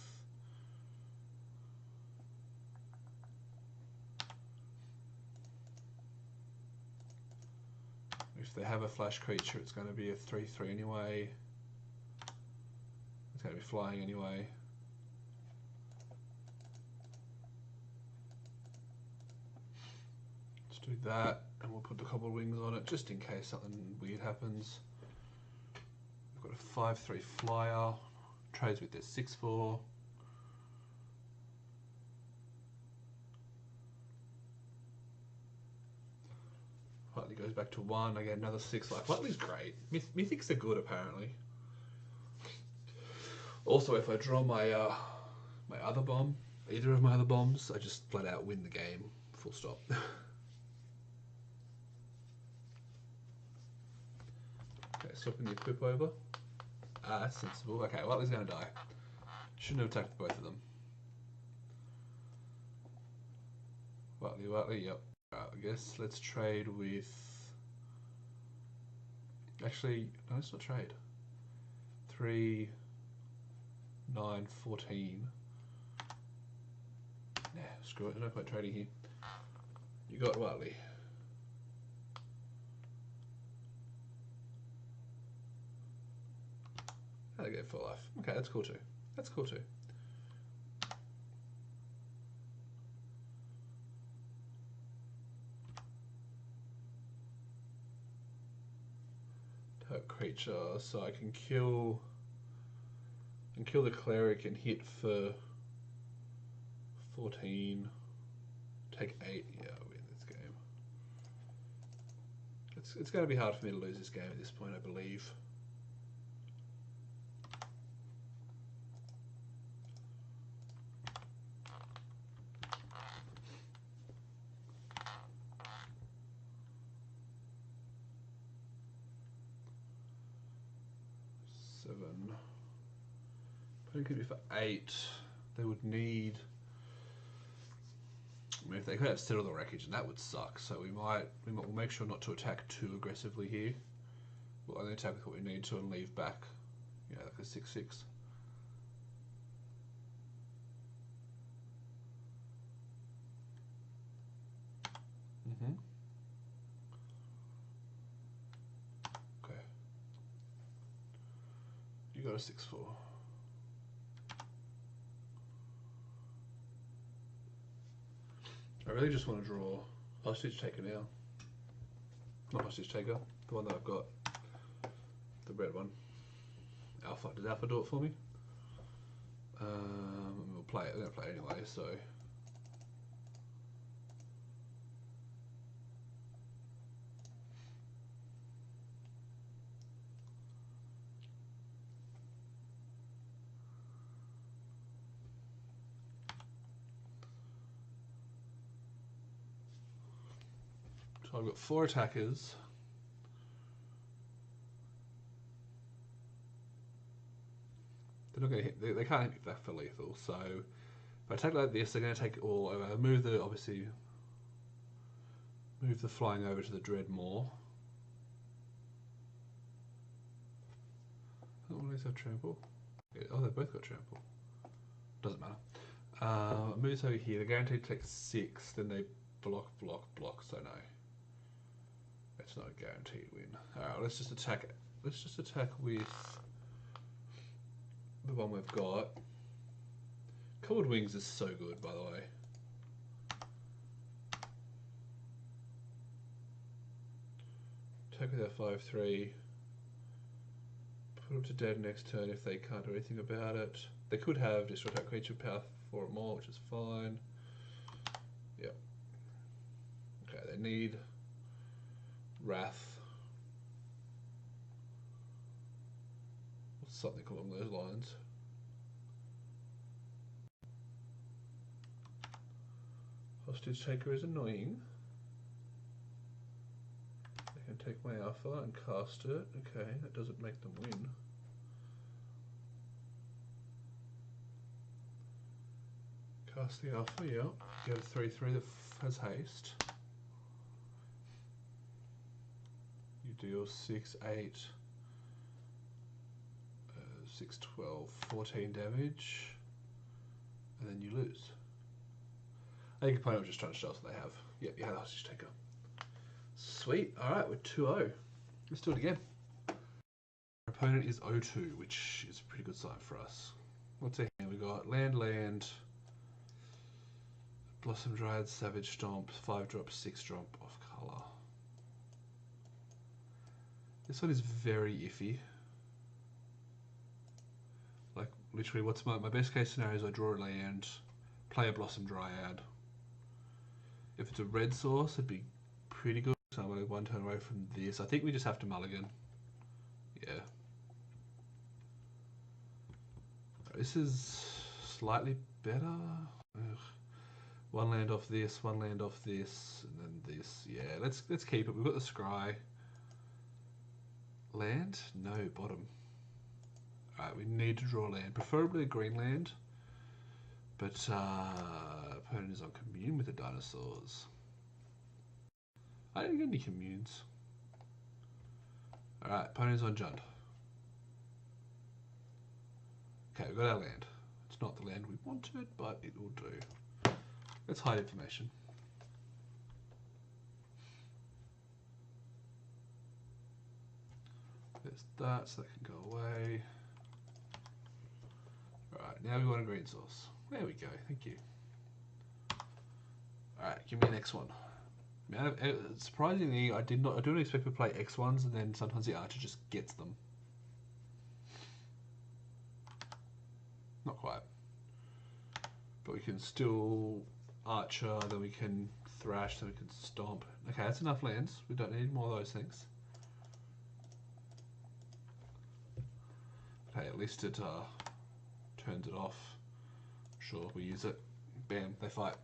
if they have a flash creature, it's going to be a 3/3 anyway. It's going to be flying anyway. Let's do that, and we'll put the cobbled wings on it, just in case something weird happens. We've got a 5/3 flyer, trades with their 6/4. Whiteley goes back to 1. I get another 6 life. Whiteley's great. Mythics are good, apparently. Also, if I draw my my other bomb, either of my other bombs, I just flat out win the game. Full stop. Okay, swapping the equip over. Ah, that's sensible. Okay, Whiteley's going to die. Shouldn't have attacked both of them. Whiteley, yep. I guess let's trade with... Actually, no, let's not trade. 3, 9, 14. Nah, screw it, no point trading here. You got Whiteley. How they go for life. Okay, that's cool too. That's cool too. Target creature, so I can kill the cleric and hit for 14. Take 8. Yeah, I win this game. It's going to be hard for me to lose this game at this point, I believe. It could be for 8. They would need. I mean, if they could have settled the wreckage, and that would suck. So we'll make sure not to attack too aggressively here. We'll only attack with what we need to and leave back, like a 6/6. Okay. You got a 6/4. I really just want to draw Hostage Taker now. Not Hostage Taker, the one that I've got. The red one. Alpha. Does Alpha do it for me? We'll play it. We're going to play it anyway, so. So I've got 4 attackers. They're not going to hit. They can't hit me back for lethal. So if I attack like this, they're going to take it all over. Move the flying over to the dread more. Oh, these have trample. Yeah, oh, they've both got trample. Doesn't matter. Move this over here. They're guaranteed to take 6. Then they block. So no. That's not a guaranteed win. Alright, let's just attack it. Let's just attack with the one we've got. Cold Wings is so good, by the way. Attack with our 5/3. Put them to dead next turn if they can't do anything about it. They could have destroy attack creature power 4 or more, which is fine. Yep. Okay, they need Wrath. Something along those lines. Hostage Taker is annoying. They can take my Alpha and cast it. Okay, that doesn't make them win. Cast the Alpha, yep. You have a 3/3 that has haste. You deal 6, 8, 6, 12, 14 damage, and then you lose. I think your opponent was just trying to show us what they have. Yep, you had a Hostage Taker. Sweet. Alright, we're 2-0. Let's do it again. Our opponent is 0-2, which is a pretty good sign for us. What's our hand? We got land, Blossom Dryad, Savage Stomp, 5-drop, 6-drop, off color. This one is very iffy. Like, literally, what's my best case scenario is I draw a land, play a Blossom Dryad. If it's a red source, it'd be pretty good. So I'm only 1 turn away from this. I think we just have to mulligan. Yeah. This is slightly better. Ugh. 1 land off this, 1 land off this, and then this. Yeah, let's keep it. We've got the scry. Land? No, bottom. Alright, we need to draw land. Preferably a green land. But opponent is on commune with the dinosaurs. I didn't get any communes. Alright, opponent's on Jund. Okay, we've got our land. It's not the land we wanted, but it will do. Let's hide information. There's that, so that can go away. Alright, now we want a green source. There we go, thank you. Alright, give me the next one. Surprisingly, I don't expect to play X1s, and then sometimes the archer just gets them. Not quite. But we can still archer, then we can thrash, then we can stomp. Okay, that's enough lands. We don't need more of those things. Okay, at least it turns it off. Sure, we use it. Bam, they fight.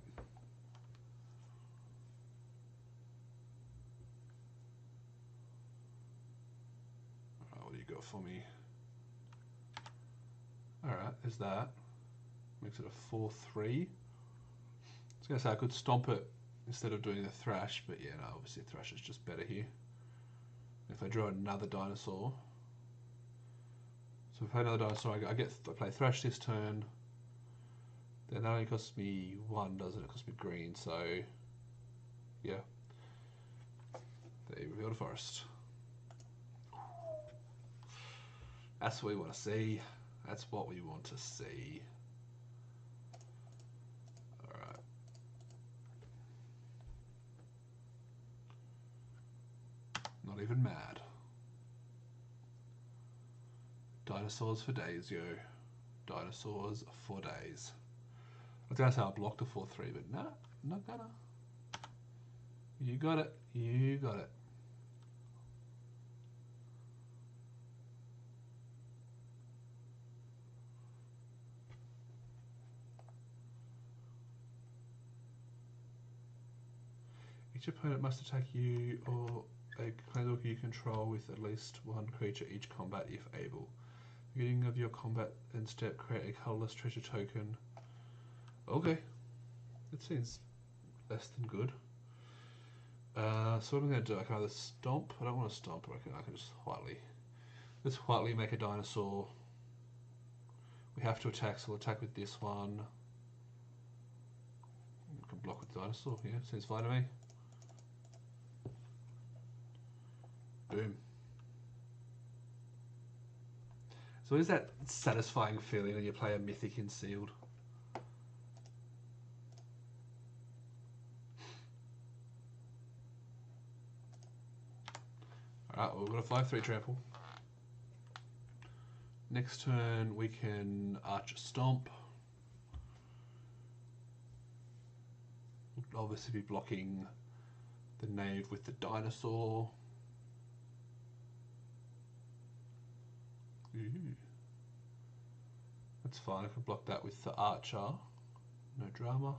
Alright, what do you got for me? Alright, there's that. Makes it a 4-3. I was going to say I could stomp it instead of doing the thrash, but yeah, no, obviously thrash is just better here. If I draw another dinosaur, so if I play another dinosaur, I play thrash this turn. Then that only costs me 1, doesn't it? It costs me green, so yeah. They reveal the forest. That's what we want to see. That's what we want to see. Alright. Not even mad. Dinosaurs for days, yo. Dinosaurs for days. I was going to say I blocked a 4-3, but nah, not gonna. You got it. You got it. Each opponent must attack you or a planeswalker you control with at least one creature each combat if able. Beginning of your combat, then step, create a colorless treasure token. Okay, that seems less than good. So what I'm going to do, I can either stomp. I don't want to stomp, I can just quietly. Let's quietly make a dinosaur. We have to attack, so we'll attack with this one. We can block with the dinosaur, yeah, seems fine to me. Boom. So is that satisfying feeling when you play a mythic in sealed? Alright, well, we've got a 5-3 trample. Next turn we can archer stomp. We'll obviously be blocking the knave with the dinosaur. Ooh. That's fine, I can block that with the archer. No drama.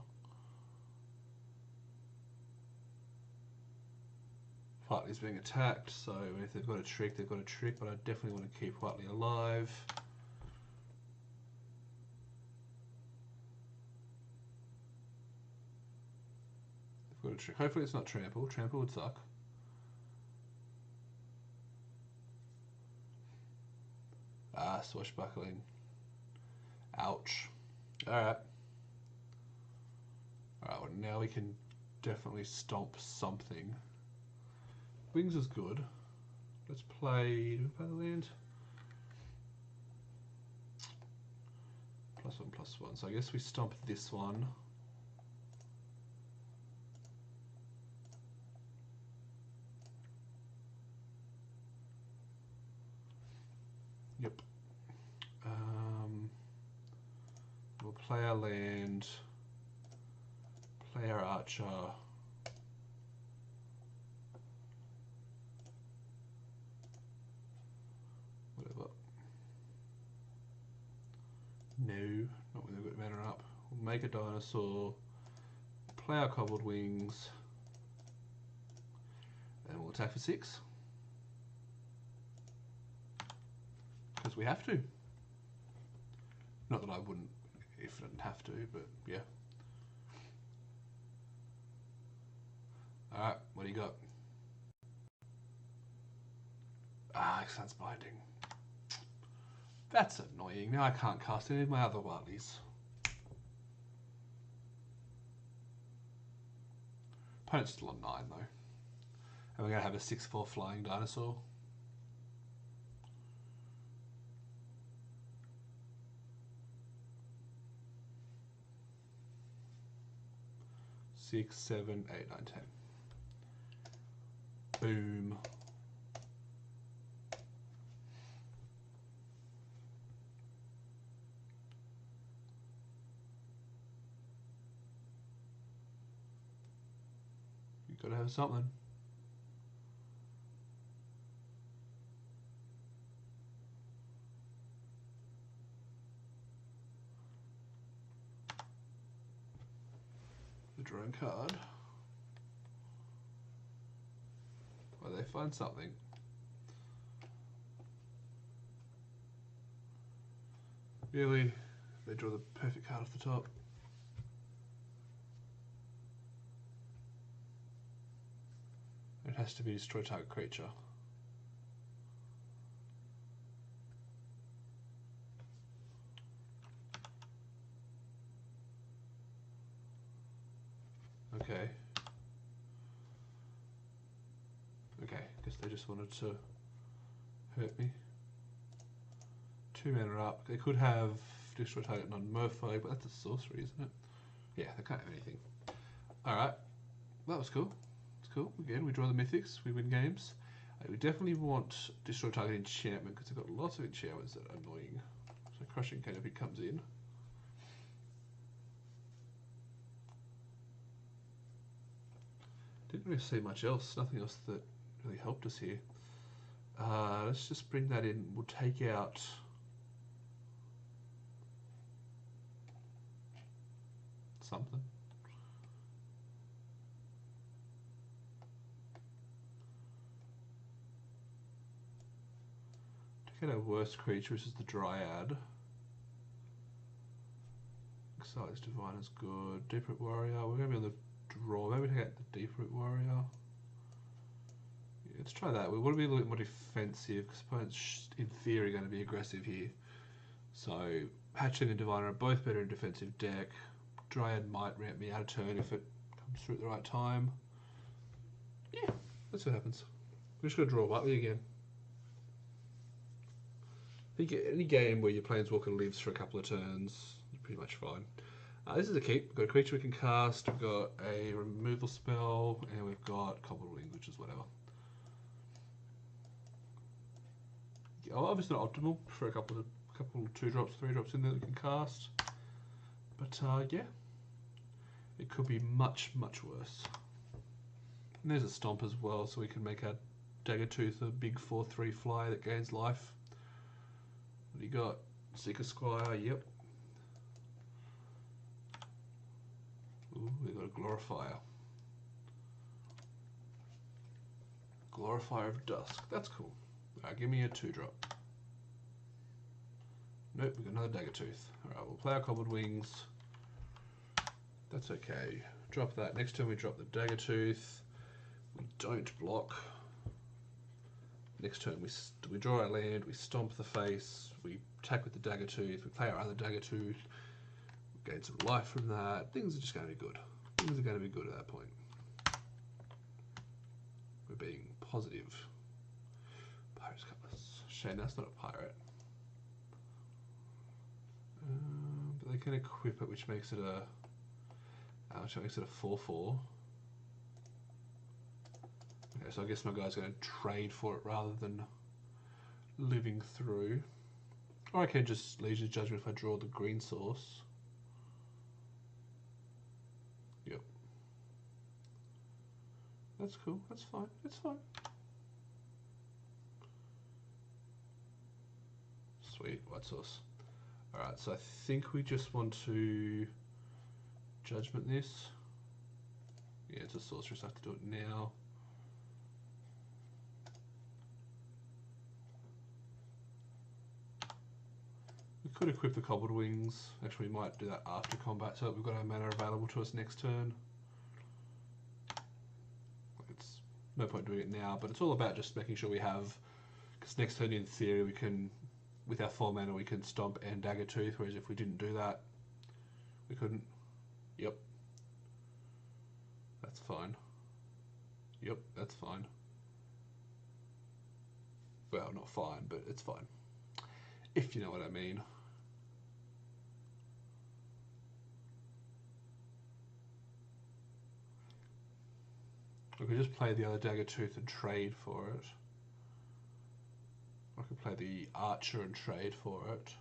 Whiteley's being attacked, so if they've got a trick, they've got a trick, but I definitely want to keep Whiteley alive. They've got a trick. Hopefully it's not trample. Trample would suck. Ah, swashbuckling. Ouch. Alright. Alright, well now we can definitely stomp something. Wings is good. Let's play. Do we play the land? +1/+1. So I guess we stomp this one. Yep. We'll play our land. Play our archer. No, not when they've got mana up. We'll make a dinosaur, play our cobbled wings, and we'll attack for 6. Because we have to. Not that I wouldn't if I didn't have to, but yeah. Alright, what do you got? Ah, Ixalan's Binding. That's annoying. Now I can't cast any of my other Whiteleys. Opponent's still on 9 though. And we're going to have a 6/4 flying dinosaur. 6, 7, 8, 9, 10. Boom. You've got to have something. The drone card. Well, they find something. Really, they draw the perfect card off the top. It has to be destroy target creature. Okay. Okay, guess they just wanted to hurt me. 2 mana up. They could have destroy target non-merfolk, but that's a sorcery, isn't it? Yeah, they can't have anything. Alright, that was cool. It's cool. Again, we draw the mythics, we win games. We definitely want destroy target enchantment because they've got lots of enchantments that are annoying. So Crushing Canopy comes in. Didn't really see much else, nothing else that really helped us here. Let's just bring that in. We'll take out something. Take out our worst creature, which is the Dryad. Ixalan Divine is good. Deep Root Warrior. We're going to be on the draw. Maybe take out the Deep Root Warrior. Yeah, let's try that. We want to be a little bit more defensive because opponents, in theory, are going to be aggressive here. So Hatchling and Diviner are both better in defensive deck. Dryad might ramp me out of turn if it comes through at the right time. Yeah, that's what happens. We're just going to draw Whiteley again. I think any game where your Planeswalker lives for a couple of turns, you're pretty much fine. This is a keep. We've got a creature we can cast, we've got a removal spell, and we've got Cobbled Wings, which is whatever. Yeah, obviously not optimal for a couple 2-drops, 3-drops in there that we can cast. But yeah, it could be much, much worse. And there's a Stomp as well, so we can make our Daggertooth a big 4/3 flyer that gains life. What do you got? Seeker Squire, yep. Ooh, we got a Glorifier. Glorifier of Dusk, that's cool. Alright, give me a 2-drop. Nope, we've got another Daggertooth. Alright, we'll play our Cobbled Wings. That's okay. Drop that. Next turn we drop the Daggertooth. We don't block. Next turn we draw our land, we stomp the face, we attack with the Daggertooth, we play our other Daggertooth, we gain some life from that. Things are just going to be good. Things are going to be good at that point. We're being positive. Pirate's Cutlass. Shame that's not a pirate. But they can equip it, which makes it a 4/4. Okay, so I guess my guy's going to trade for it rather than living through. Or I can just Legion's Judgment if I draw the green source. Yep. That's cool, that's fine, it's fine. Sweet, white source. Alright, so I think we just want to Judgment this. Yeah, it's a sorcery, so I have to do it now. We could equip the Cobbled Wings. Actually, we might do that after combat so that we've got our mana available to us next turn. It's no point doing it now, but it's all about just making sure we have, because next turn in theory we can, with our 4 mana we can Stomp and Daggertooth, whereas if we didn't do that, we couldn't. Yep. That's fine. Yep, that's fine. Well, not fine, but it's fine. If you know what I mean. I could just play the other dagger tooth and trade for it. I could play the archer and trade for it.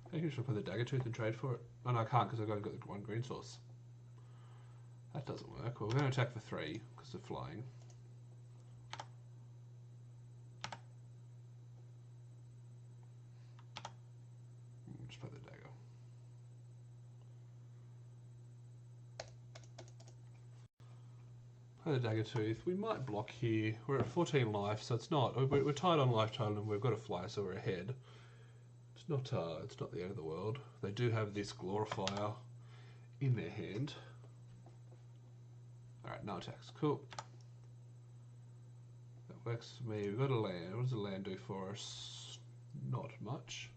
I think I should play the dagger tooth and trade for it. Oh no, I can't because I've got the one green source. That doesn't work. Well, we're going to attack for 3 because they're flying. Just play the dagger. Play the dagger tooth. We might block here. We're at 14 life, so it's not. We're tied on life total, and we've got to fly, so we're ahead. It's not the end of the world. They do have this glorifier in their hand. Alright, no attacks. Cool. That works for me. We've got a land. What does the land do for us? Not much.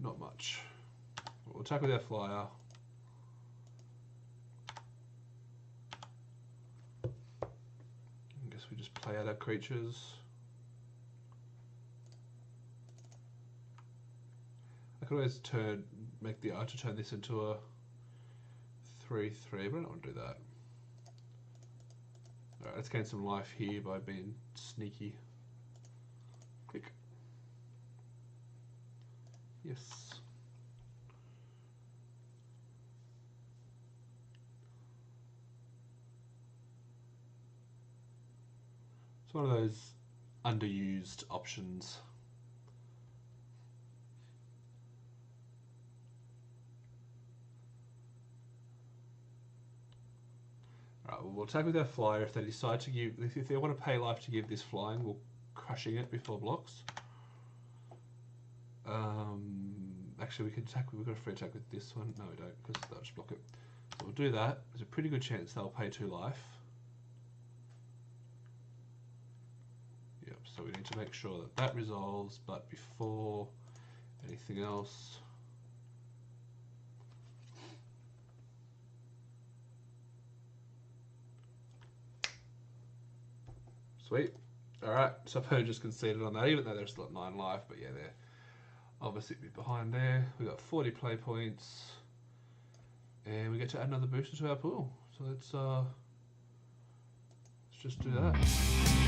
Not much. We'll attack with our flyer. I guess we just play out our creatures. I could always make the archer turn this into a 3/3, but I don't want to do that. Alright, let's gain some life here by being sneaky. Click. Yes. It's one of those underused options. Alright, well, we'll attack with our flyer. If they decide to give, if they want to pay life to give this flying, we'll crushing it before blocks. Actually, we can attack. We've got a free attack with this one. No, we don't, because they'll just block it. So we'll do that. There's a pretty good chance they'll pay 2 life. Yep. So we need to make sure that that resolves, but before anything else. Sweet. Alright, so Poe just conceded on that, even though they're still at 9 life, but yeah, they're obviously a bit behind there. We've got 40 play points, and we get to add another booster to our pool. So let's just do that.